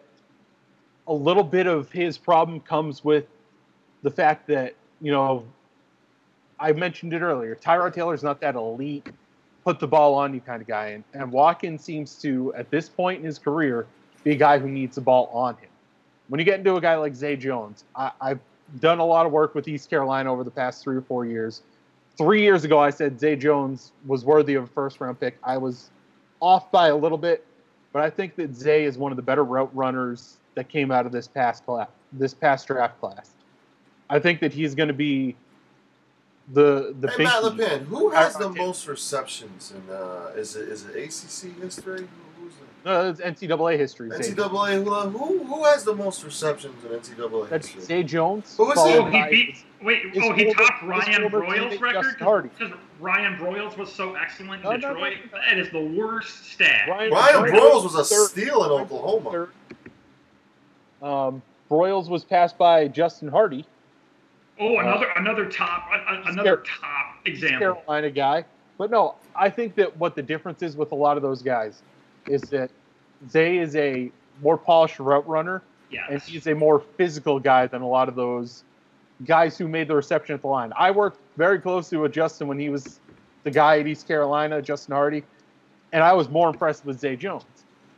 A: a little bit of his problem comes with the fact that, I mentioned it earlier. Tyrod Taylor's not that elite, put the ball on you kind of guy. And Watkins seems to, at this point in his career, be a guy who needs the ball on him. When you get into a guy like Zay Jones, I've done a lot of work with East Carolina over the past 3 or 4 years. 3 years ago, I said Zay Jones was worthy of a first-round pick. I was off by a little bit, but I think that Zay is one of the better route runners that came out of this past draft class. I think that he's going to be the
D: hey, Matt LePen, who has the most receptions in is it ACC history? Who's that?
A: No, it's NCAA history.
D: NCAA. Who has the most receptions in NCAA
A: That's
D: history?
A: Zay Jones.
D: Who is
B: he topped Ryan Broyles' record?
A: Because
B: Ryan Broyles was so excellent in Detroit. No. That is the worst stat.
D: Ryan Broyles was a steal in Oklahoma.
A: Broyles was passed by Justin Hardy.
B: Oh, another top example.
A: Carolina guy. But no, I think that what the difference is with a lot of those guys is that Zay is a more polished route runner, and he's a more physical guy than a lot of those guys who made the reception at the line. I worked very closely with Justin when he was the guy at East Carolina, Justin Hardy, and I was more impressed with Zay Jones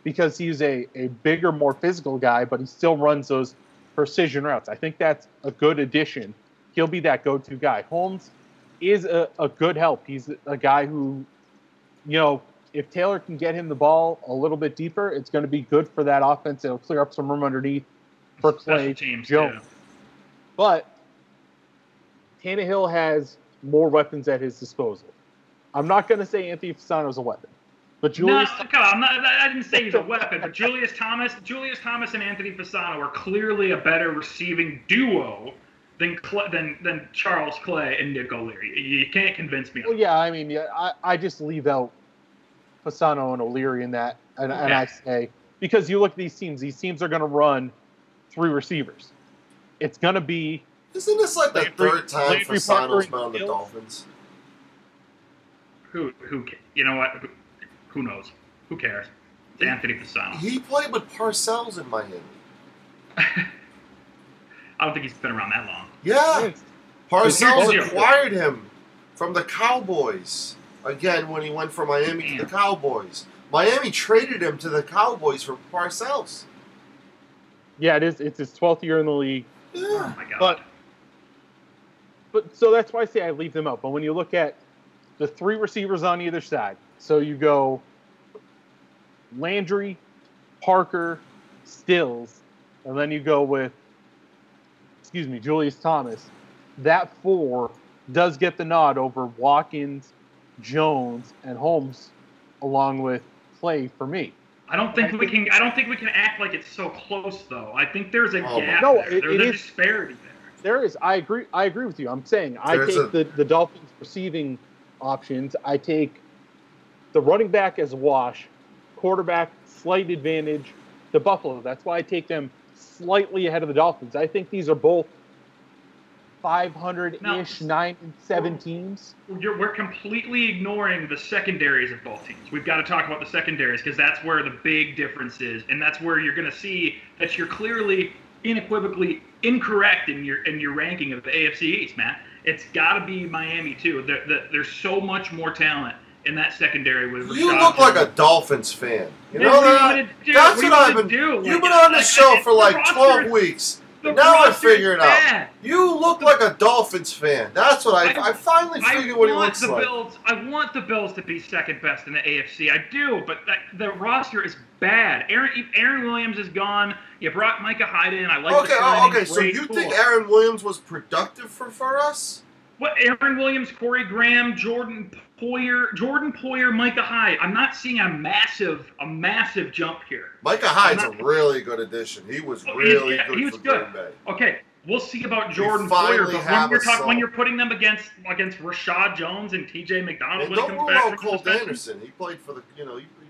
A: because he's a bigger, more physical guy, but he still runs those precision routes. I think that's a good addition. He'll be that go-to guy. Holmes is a good help. He's a guy who, if Taylor can get him the ball a little bit deeper, it's going to be good for that offense. It'll clear up some room underneath for Clay Jones.
B: Too.
A: But Tannehill has more weapons at his disposal. I'm not going to say Anthony Fasano is a weapon. But Julius
B: I didn't say he's a weapon, but Julius Thomas and Anthony Fasano are clearly a better receiving duo than Charles Clay and Nick O'Leary. You can't convince me.
A: Well, yeah, I just leave out Fasano and O'Leary in that, and I say, because you look at these teams are going to run 3 receivers. It's going to be...
D: Isn't this like the third time Fasano's been on the Dolphins?
B: Who? You know what? Who knows? Who cares? It's Anthony Fasano.
D: He played with Parcells in Miami.
B: I don't think he's been around that long.
D: Yeah. Parcells acquired him from the Cowboys. Again, when he went from Miami to the Cowboys. Miami traded him to the Cowboys for Parcells.
A: Yeah, it is. It's his 12th year in the league.
D: Yeah.
B: Oh, my God.
A: But so that's why I say I leave them out. But when you look at the 3 receivers on either side, so you go Landry, Parker, Stills, and then you go with, Julius Thomas. That 4 does get the nod over Watkins, Jones, and Holmes, along with Clay for me.
B: I don't think we can act like it's so close, though. I think there's a gap.
A: No,
B: there. There's a disparity there.
A: There is. I agree with you. I'm saying I take the Dolphins receiving options. I take the running back as a wash, quarterback slight advantage to Buffalo. That's why I take them slightly ahead of the Dolphins. I think these are both 500-ish, 9-7 teams.
B: We're completely ignoring the secondaries of both teams. We've got to talk about the secondaries because that's where the big difference is, and that's where you're going to see that you're clearly, unequivocally incorrect in your ranking of the AFC East, Matt. It's got to be Miami too. There's so much more talent in that secondary with Rashad.
D: You look like a Dolphins fan. You know that? That's what I've been. You've been on this show for like 12 weeks. Now I
B: roster
D: figure it
B: is
D: out.
B: bad.
D: You look like a Dolphins fan. That's what I finally figured what he looks like.
B: I want the Bills to be second best in the AFC. I do, but the roster is bad. Aaron Williams is gone. You brought Micah Hyde in. I like
D: Okay, so you think Aaron Williams was productive for us?
B: What, Aaron Williams, Corey Graham, Jordan Poyer, Micah Hyde. I'm not seeing a massive jump here.
D: Micah Hyde's a really good addition. He was really good for Green Bay.
B: Okay, we'll see about Jordan Poyer, but when you're putting them against Rashad Jones and T.J. McDonald,
D: and don't rule out Cole Anderson. He played for the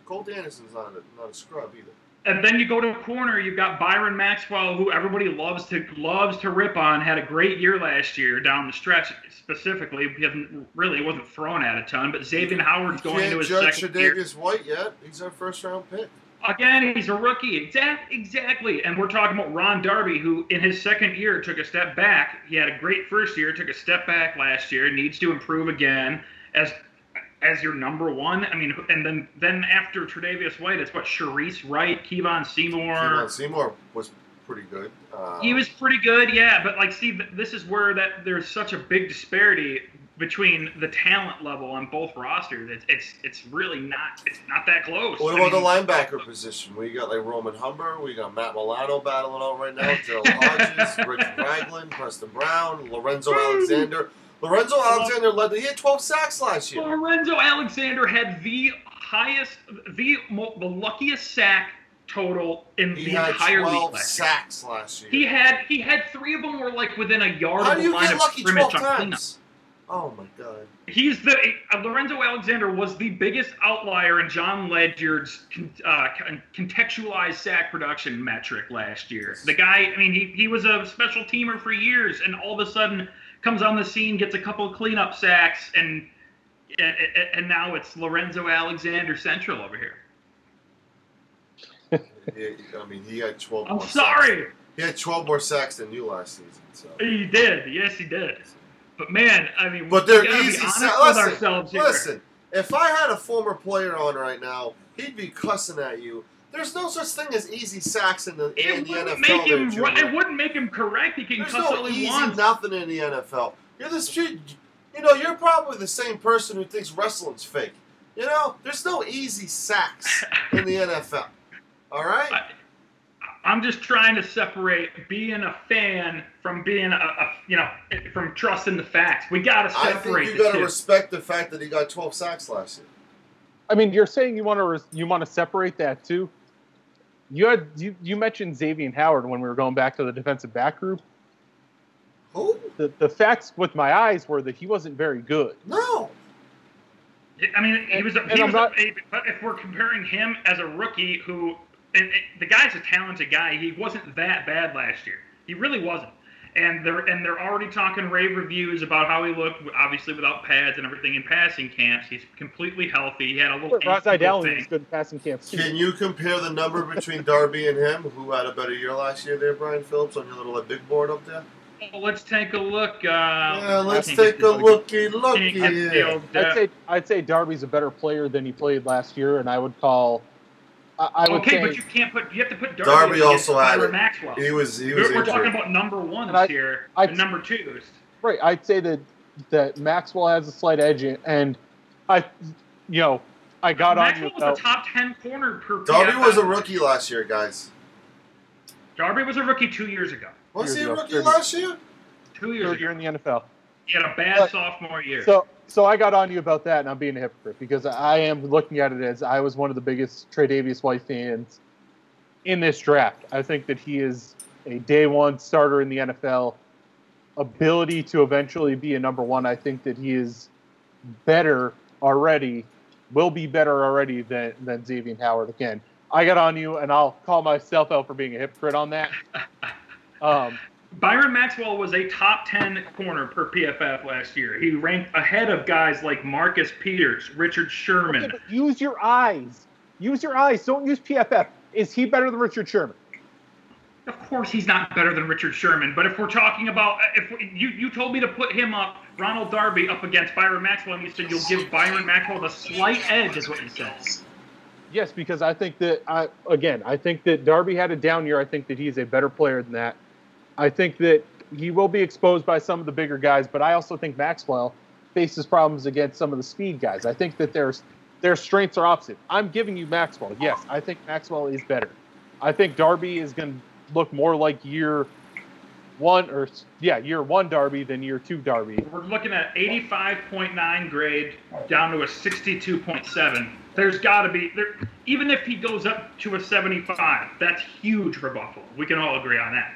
D: Cole Anderson's not a scrub either.
B: And then you go to a corner, you've got Byron Maxwell, who everybody loves to rip on. Had a great year last year down the stretch. Specifically, he wasn't thrown at a ton. But Xavier Howard's going into his second year.
D: Can't judge Tre'Davious White yet. He's our first-round pick.
B: Again, he's a rookie. Exactly. And we're talking about Ron Darby, who in his second year took a step back. He had a great first year, took a step back last year, needs to improve again as your number one. I mean, and then after Tre'Davious White, it's what, Sharice Wright, Kevon Seymour.
D: Kevon Seymour was pretty good.
B: He was pretty good, yeah. But this is where there's such a big disparity between the talent level on both rosters. It's really not that close.
D: What about the linebacker position? We got Roman Humber, we got Matt Milano battling out right now, Gerald Hodges, Rich Ragland, Preston Brown, Lorenzo Alexander. Lorenzo Alexander he had 12 sacks last year.
B: Lorenzo Alexander had the luckiest sack total in the entire league.
D: He had 12 sacks last year.
B: He had 3 of them were within a yard
D: How
B: of the line of scrimmage on cleanup.
D: Oh my God!
B: Lorenzo Alexander was the biggest outlier in John Ledyard's contextualized sack production metric last year. The guy, he was a special teamer for years, and all of a sudden comes on the scene, gets a couple of cleanup sacks, and now it's Lorenzo Alexander Central over here.
D: He had 12.
B: I'm sorry.
D: Sacks. He had 12 more sacks than you last season. So.
B: He did. Yes, he did. But man,
D: but they're easy.
B: Listen,
D: if I had a former player on right now, he'd be cussing at you. There's no such thing as easy sacks in the NFL.
B: It wouldn't make him correct. He can cuss all he wants.
D: There's nothing in the NFL. You're probably the same person who thinks wrestling's fake. There's no easy sacks in the NFL. All right.
B: I'm just trying to separate being a fan from being from trusting the facts. We got to separate.
D: I think you got to respect the fact that he got 12 sacks last year.
A: I mean, you're saying you want to separate that too. You mentioned Xavier Howard when we were going back to the defensive back group.
D: Who?
A: The facts with my eyes were that he wasn't very good.
D: No.
B: But if we're comparing him as a rookie who. And the guy's a talented guy. He wasn't that bad last year. He really wasn't. And they're already talking rave reviews about how he looked, obviously without pads and everything in passing camps. He's completely healthy. He had a little
A: Allen was good in passing camps too.
D: Can you compare the number between Darby and him, who had a better year last year there, Brian Phillips, on your little big board up there?
B: Well, let's take a look.
D: Let's take a looky.
A: I'd say Darby's a better player than he played last year, and I would call...
B: but you can't put. You have to put
D: Darby also had it.
B: Maxwell.
D: He was.
B: We're talking about number ones here, and number twos.
A: Right. I'd say that Maxwell has a slight edge, and I got on you.
B: Maxwell was a top 10 corner per.
D: Darby was a rookie last year, guys.
B: Darby was a rookie 2 years ago.
D: Was he a rookie last year?
B: 2 years ago.
A: Third year in the NFL.
B: He had a bad sophomore year.
A: So I got on you about that, and I'm being a hypocrite because I am looking at it as I was one of the biggest Tre'Davious White fans in this draft. I think that he is a day one starter in the NFL. Ability to eventually be a number one. I think that he is better already, will be better already than Xavier Howard. Again, I got on you, and I'll call myself out for being a hypocrite on that.
B: Byron Maxwell was a top 10 corner per PFF last year. He ranked ahead of guys like Marcus Peters, Richard Sherman.
A: Okay, but use your eyes. Use your eyes. Don't use PFF. Is he better than Richard Sherman?
B: Of course he's not better than Richard Sherman, but if we're talking about, you told me to put him up, Ronald Darby up against Byron Maxwell, and you said you'll give Byron Maxwell the slight edge, is what you said.
A: Yes, because I think that, I think that Darby had a down year. I think that he's a better player than that. I think that he will be exposed by some of the bigger guys, but I also think Maxwell faces problems against some of the speed guys. I think that their strengths are opposite. I'm giving you Maxwell. Yes, I think Maxwell is better. I think Darby is going to look more like year one Darby than year 2 Darby.
B: We're looking at 85.9 grade down to a 62.7. There's got to be there. Even if he goes up to a 75, that's huge for Buffalo. We can all agree on that.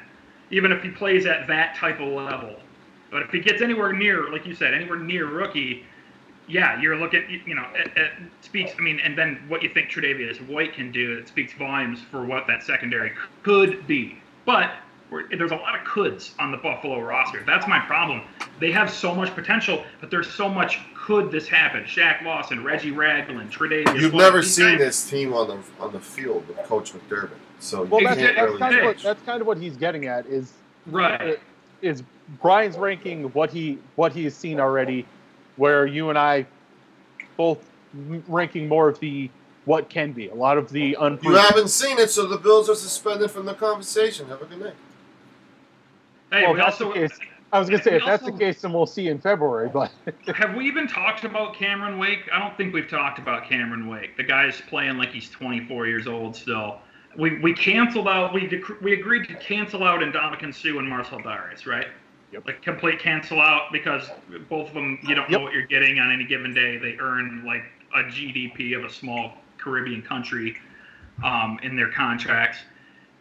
B: Even if he plays at that type of level, but if he gets anywhere near, like you said, anywhere near rookie, yeah, you're looking. It speaks. I mean, and then what you think Tre'Davious White can do, it speaks volumes for what that secondary could be. But there's a lot of coulds on the Buffalo roster. That's my problem. They have so much potential, but there's so much could this happen. Shaq Lawson, Reggie Ragland, Tre'Davious.
D: You've never seen this team on the field with Coach McDermott, so you can't really.
A: That's kind of what he's getting at. Is
B: right.
A: Is Brian's ranking what he has seen already, where you and I both ranking more of the what can be, a lot of the unproven.
D: You haven't seen it, so the Bills are suspended from the conversation. Have a good night.
B: Hey,
A: well, I was going to say, if that's the case, then we'll see in February. But
B: have we even talked about Cameron Wake? I don't think we've talked about Cameron Wake. The guy's playing like he's 24 years old still. We canceled out. We agreed to cancel out Ndamukong Suh and Marcel Darius, right?
A: Yep.
B: Like complete cancel out because both of them, you don't know what you're getting on any given day. They earn like a GDP of a small Caribbean country in their contracts.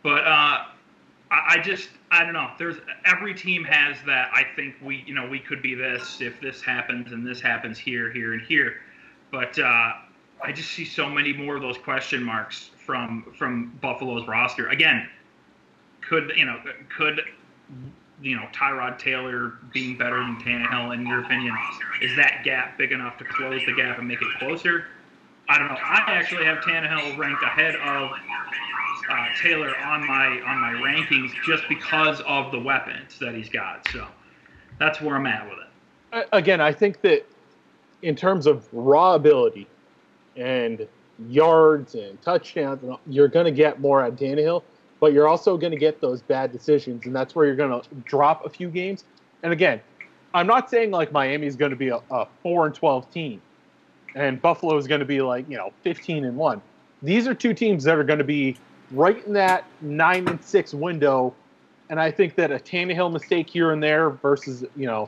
B: But I don't know. There's every team has that. I think we could be this if this happens and this happens here, here, and here. But I just see so many more of those question marks from Buffalo's roster. Again, could Tyrod Taylor being better than Tannehill, in your opinion, is that gap big enough to close the gap and make it closer? I don't know. I actually have Tannehill ranked ahead of Taylor on my rankings just because of the weapons that he's got. So that's where I'm at with it.
A: Again, I think that in terms of raw ability and yards and touchdowns, you're going to get more at Tannehill, but you're also going to get those bad decisions, and that's where you're going to drop a few games. And again, I'm not saying like Miami is going to be a 4-12 team, and Buffalo is going to be like 15-1. These are two teams that are going to be right in that 9-6 window, and I think that a Tannehill mistake here and there versus I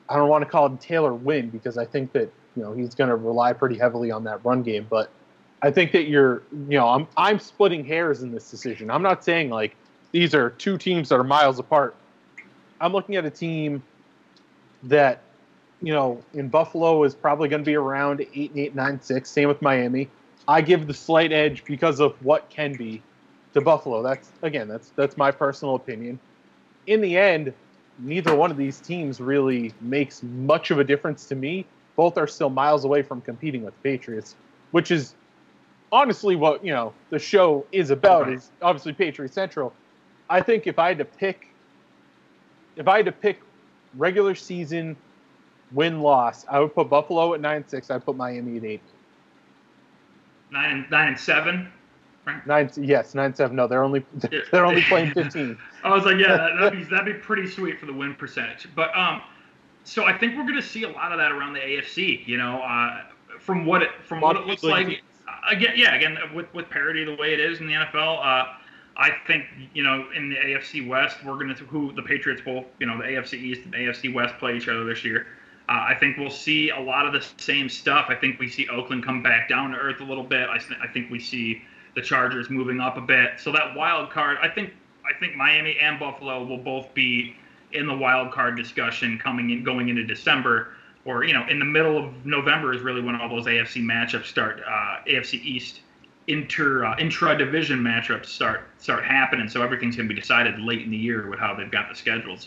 A: don't want to call it Taylor win because I think that he's going to rely pretty heavily on that run game, but I think that I'm splitting hairs in this decision. I'm not saying like these are two teams that are miles apart. I'm looking at a team that in Buffalo is probably going to be around 8-8, 9-6. Same with Miami. I give the slight edge because of what can be to Buffalo. That's my personal opinion. In the end, neither one of these teams really makes much of a difference to me. Both are still miles away from competing with the Patriots, which is honestly what the show is about. Is obviously Patriot Central. I think if I had to pick regular season win-loss, I would put Buffalo at 9-6. I'd put Miami at 8.
B: 9-7. Right?
A: 9-7. No, they're only playing 15.
B: I was like, yeah, that'd be pretty sweet for the win percentage. But so I think we're going to see a lot of that around the AFC. From what it looks like. Again, with parity the way it is in the NFL, I think in the AFC West we're going to who the Patriots both the AFC East and the AFC West play each other this year. I think we'll see a lot of the same stuff. I think we see Oakland come back down to earth a little bit. I think we see the Chargers moving up a bit. So that wild card, I think Miami and Buffalo will both be in the wild card discussion going into December, or in the middle of November is really when all those AFC matchups start. AFC East intra-division matchups start happening. So everything's going to be decided late in the year with how they've got the schedules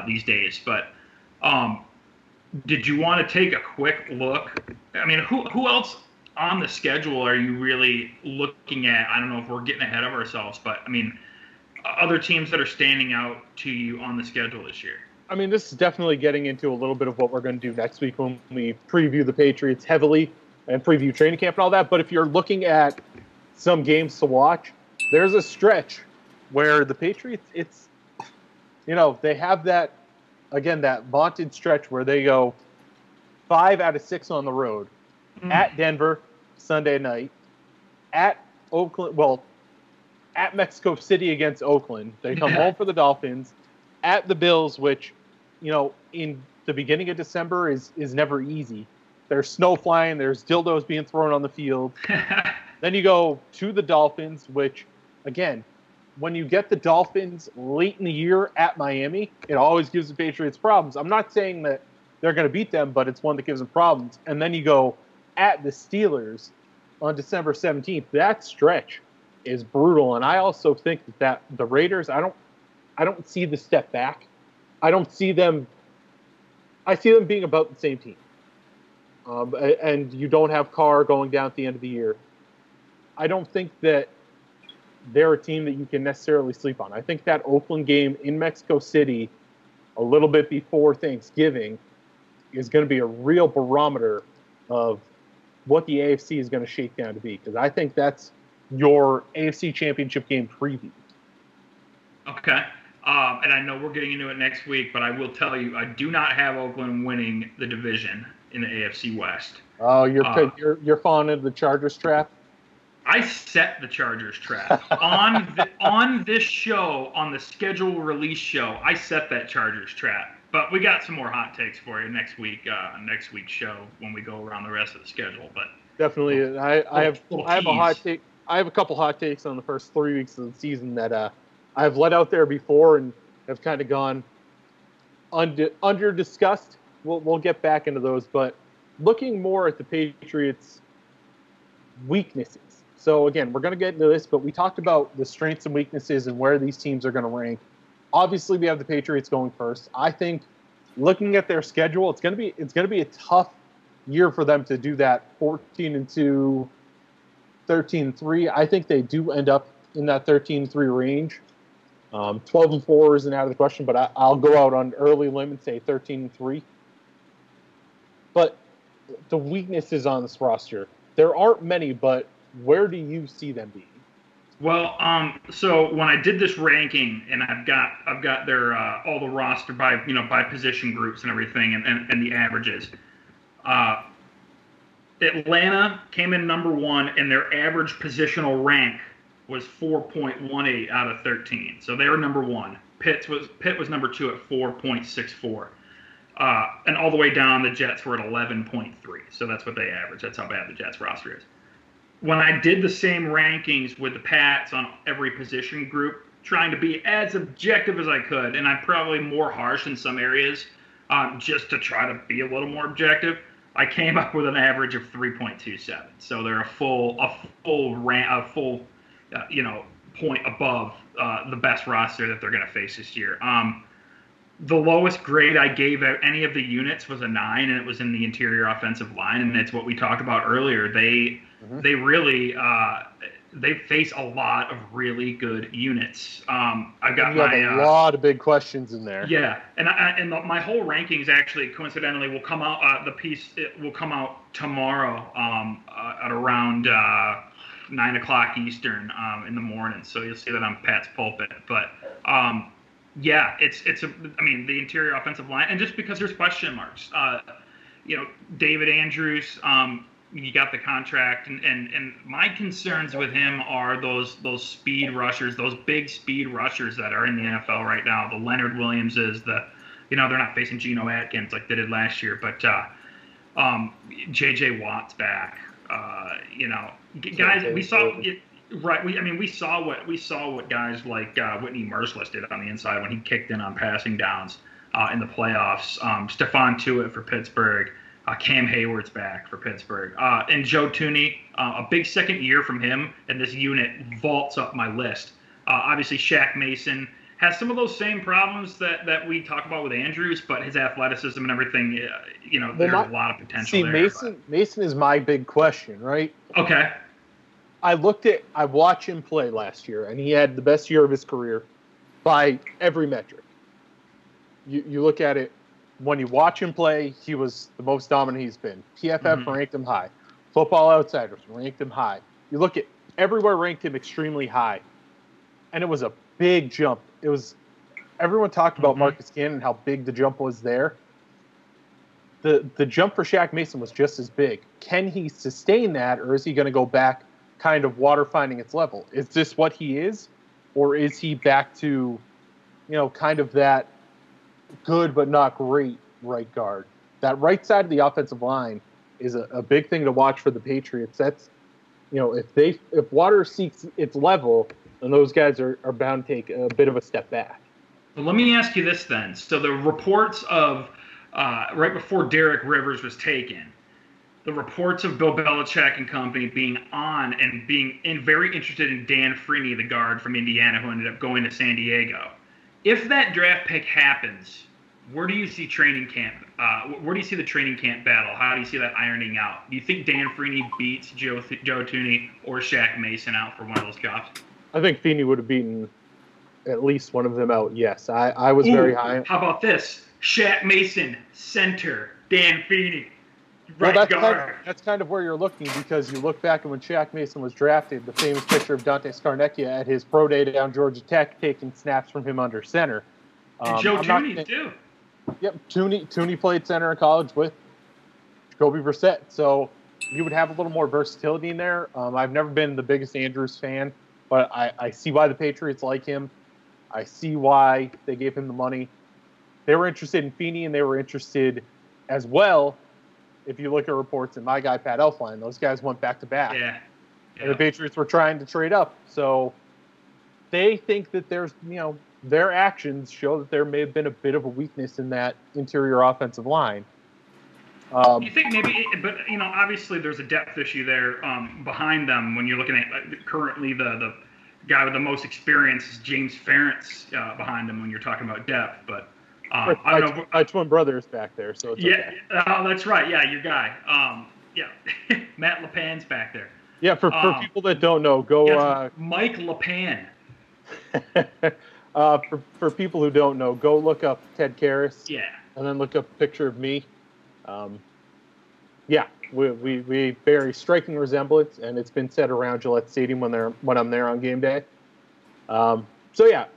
B: these days. But did you want to take a quick look? I mean, who else on the schedule are you really looking at? I don't know if we're getting ahead of ourselves, but I mean, other teams that are standing out to you on the schedule this year.
A: I mean, this is definitely getting into a little bit of what we're going to do next week when we preview the Patriots heavily and preview training camp and all that. But if you're looking at some games to watch, there's a stretch where the Patriots, they have that, again, that vaunted stretch where they go 5 out of 6 on the road. At Denver, Sunday night. At Oakland, at Mexico City against Oakland. They come home for the Dolphins. At the Bills, which, in the beginning of December is never easy. There's snow flying. There's dildos being thrown on the field. Then you go to the Dolphins, which, again, when you get the Dolphins late in the year at Miami, it always gives the Patriots problems. I'm not saying that they're going to beat them, but it's one that gives them problems. And then you go at the Steelers on December 17th. That stretch is brutal. And I also think that the Raiders, I don't see the step back. I see them being about the same team. And you don't have Carr going down at the end of the year. I don't think that they're a team that you can necessarily sleep on. I think that Oakland game in Mexico City a little bit before Thanksgiving is going to be a real barometer of what the AFC is going to shake down to be, because I think that's your AFC Championship game preview.
B: Okay. And I know we're getting into it next week, but I will tell you, I do not have Oakland winning the division in the AFC West.
A: Oh, you're falling into the Chargers trap?
B: I set the Chargers trap. on this show, on the schedule release show, I set that Chargers trap. But we got some more hot takes for you next week, next week's show when we go around the rest of the schedule. But
A: definitely, I have a hot take. I have a couple hot takes on the first 3 weeks of the season that I've let out there before and have kind of gone under discussed. We'll get back into those, but looking more at the Patriots' weaknesses. So again, we're going to get into this, but we talked about the strengths and weaknesses and where these teams are going to rank. Obviously, we have the Patriots going first. I think looking at their schedule, it's going to be a tough year for them to do that 14-2, 13-3. I think they do end up in that 13-3 range. 12-4 isn't out of the question, but I'll go out on early limb and say 13-3. But the weaknesses on this roster, there aren't many, but where do you see them being?
B: Well, so when I did this ranking, and I've got their all the roster by by position groups and everything, and the averages. Atlanta came in number 1, and their average positional rank was 4.18 out of 13. So they were number 1. Pitt was number 2 at 4.64. And all the way down, the Jets were at 11.3. So that's what they average. That's how bad the Jets roster is. When I did the same rankings with the Pats on every position group, trying to be as objective as I could, and I'm probably more harsh in some areas, just to try to be a little more objective, I came up with an average of 3.27. So they're a full point above the best roster that they're going to face this year. The lowest grade I gave out any of the units was a 9, and it was in the interior offensive line, and it's what we talked about earlier. They really they face a lot of really good units. I've got
A: a lot of big questions in there.
B: Yeah, and my whole rankings actually coincidentally will come out. It will come out tomorrow at around 9 o'clock Eastern in the morning. So you'll see that on Pat's Pulpit, but. Yeah, the interior offensive line, and just because there's question marks, David Andrews, you got the contract, and my concerns with him are those speed rushers, those big speed rushers that are in the NFL right now. The Leonard Williamses, they're not facing Geno Atkins like they did last year, but J.J. Watt's back. Guys, we saw it. Right, we saw what guys like Whitney Merciless did on the inside when he kicked in on passing downs in the playoffs. Stephon Tuitt for Pittsburgh, Cam Hayward's back for Pittsburgh, and Joe Thuney, a big second year from him, and this unit vaults up my list. Obviously, Shaq Mason has some of those same problems that we talk about with Andrews, but his athleticism and everything, there's a lot of potential.
A: See,
B: there.
A: Mason is my big question, right?
B: Okay.
A: I watched him play last year, and he had the best year of his career by every metric. You look at it, when you watch him play, he was the most dominant he's been. PFF ranked him high. Football Outsiders ranked him high. You look at everywhere ranked him extremely high. And it was a big jump. Everyone talked about
B: Mhm.
A: Marcus Cannon, how big the jump was there. The jump for Shaq Mason was just as big. Can he sustain that, or is he going to go back kind of water finding its level? Is this what he is, or is he back to, kind of that good but not great right guard? That right side of the offensive line is a big thing to watch for the Patriots. That's, if water seeks its level, then those guys are bound to take a bit of a step back.
B: Well, let me ask you this then. So the reports of right before Derek Rivers was taken, the reports of Bill Belichick and company being on and being very interested in Dan Freeney, the guard from Indiana, who ended up going to San Diego. If that draft pick happens, where do you see training camp? Where do you see the training camp battle? How do you see that ironing out? Do you think Dan Freeney beats Joe Thuney or Shaq Mason out for one of those jobs?
A: I think Feeney would have beaten at least one of them out. Yes, I was very high.
B: How about this? Shaq Mason, center. Dan Feeney, right
A: Well,
B: guard.
A: that's kind of where you're looking, because you look back at when Shaq Mason was drafted, the famous picture of Dante Scarnecchia at his pro day down Georgia Tech taking snaps from him under center.
B: And Joe Thuney, too.
A: Yep, Thuney played center in college with Jacoby Brissett, so you would have a little more versatility in there. I've never been the biggest Andrews fan, but I see why the Patriots like him. I see why they gave him the money. They were interested in Feeney, and they were interested as well. If you look at reports in my guy Pat Elflein, those guys went back to back.
B: Yeah.
A: And the Patriots were trying to trade up. So they think that their actions show that there may have been a bit of a weakness in that interior offensive line.
B: You think maybe, but obviously there's a depth issue there behind them when you're looking at currently the guy with the most experience is James Ferentz behind them when you're talking about depth. But I don't know.
A: My twin brother is back there, so it's okay.
B: Oh, that's right. Yeah, your guy. Matt LePan's back there.
A: Yeah, for people that don't know, go.
B: Yes, Mike LePan.
A: For people who don't know, go look up Ted Karras.
B: Yeah.
A: And then look up a picture of me. We bear a striking resemblance, and it's been said around Gillette Stadium when I'm there on game day.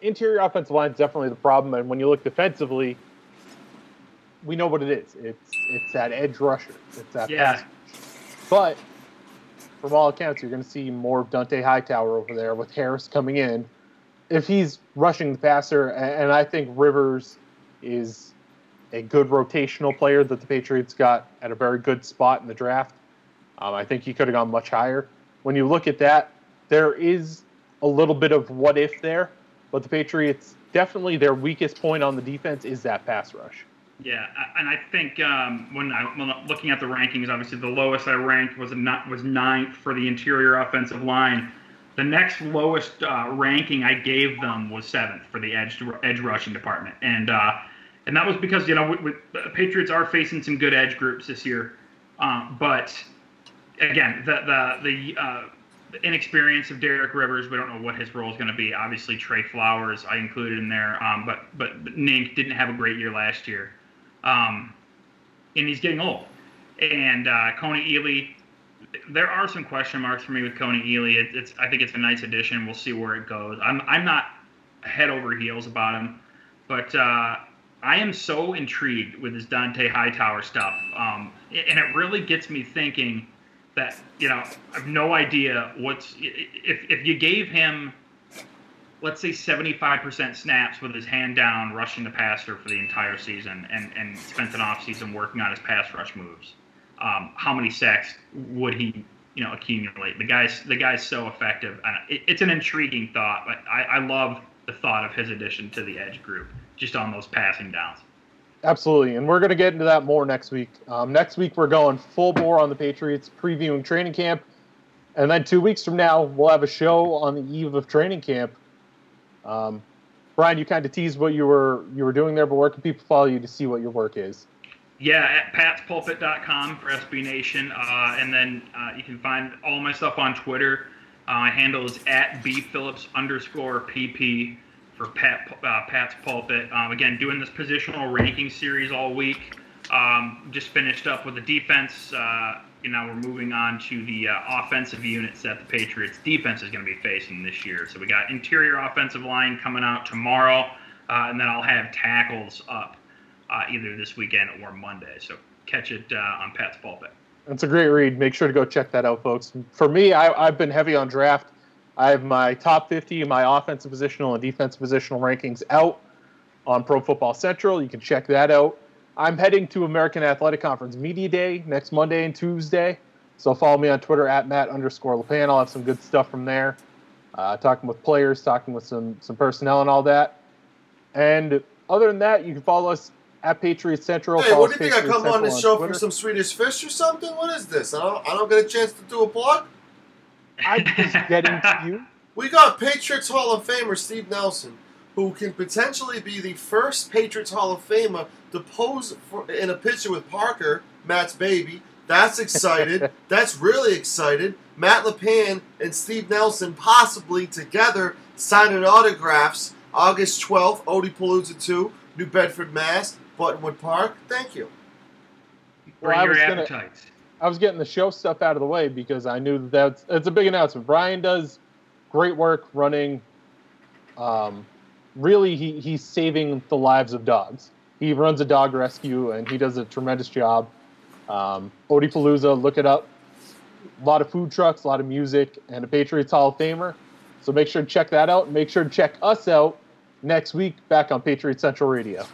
A: Interior offensive line is definitely the problem, and when you look defensively, we know what it is. It's that edge rusher. It's that pass. But from all accounts, you're going to see more of Dante Hightower over there with Harris coming in. If he's rushing the passer, and I think Rivers is a good rotational player that the Patriots got at a very good spot in the draft. I think he could have gone much higher. When you look at that, there is a little bit of what if there, but the Patriots, definitely their weakest point on the defense is that pass rush.
B: Yeah, and I think when looking at the rankings, obviously the lowest I ranked was ninth for the interior offensive line. The next lowest ranking I gave them was 7th for the edge rushing department, and that was because the Patriots are facing some good edge groups this year, but again the inexperience of Derek Rivers, we don't know what his role is going to be. Obviously Trey Flowers I included in there, but Nink didn't have a great year last year, and he's getting old. And Coney Ely, there are some question marks for me with Coney Ely. I think it's a nice addition. We'll see where it goes. I'm not head over heels about him, but I am so intrigued with this Dante Hightower stuff, and it really gets me thinking that I have no idea if you gave him, let's say 75% snaps with his hand down rushing the passer for the entire season, and spent an offseason working on his pass rush moves. How many sacks would he accumulate? The guy's so effective. It's an intriguing thought, but I love the thought of his addition to the edge group just on those passing downs.
A: Absolutely, and we're going to get into that more next week. Next week we're going full bore on the Patriots, previewing training camp, and then 2 weeks from now we'll have a show on the eve of training camp. Brian, you kind of teased what you were doing there, but where can people follow you to see what your work is?
B: Yeah, at patspulpit.com for SB Nation, and then you can find all my stuff on Twitter. My handle is at @bphillips_pp for Pat's Pulpit. Again, doing this positional ranking series all week. Just finished up with the defense we're moving on to the offensive units that the Patriots defense is going to be facing this year. So we got interior offensive line coming out tomorrow, and then I'll have tackles up either this weekend or Monday. So catch it on Pat's Pulpit.
A: That's a great read. Make sure to go check that out, folks. For me, I've been heavy on draft. I have my top 50, my offensive positional and defensive positional rankings out on Pro Football Central. You can check that out. I'm heading to American Athletic Conference Media Day next Monday and Tuesday. So follow me on Twitter at Matt_LePan. I'll have some good stuff from there. Talking with players, talking with some personnel and all that. And other than that, you can follow us at Patriots Central.
D: Hey, what do you think?
A: Patriots
D: I come on
A: Central
D: this show
A: Twitter.
D: for some Swedish fish or something? What is this? I don't get a chance to do a plug?
A: I was getting to you.
D: We got Patriots Hall of Famer Steve Nelson, who can potentially be the first Patriots Hall of Famer to pose in a picture with Parker, Matt's baby. That's excited. That's really excited. Matt LePan and Steve Nelson possibly together signing autographs August 12th, Odie-Palooza 2, New Bedford, Mass., Buttonwood Park. Thank you.
B: Bring
A: Well,
B: your appetites.
A: I was getting the show stuff out of the way because I knew it's a big announcement. Brian does great work running. Really, he's saving the lives of dogs. He runs a dog rescue, and he does a tremendous job. Odie-Palooza, look it up. A lot of food trucks, a lot of music, and a Patriots Hall of Famer. So make sure to check that out. And make sure to check us out next week back on Patriots Central Radio.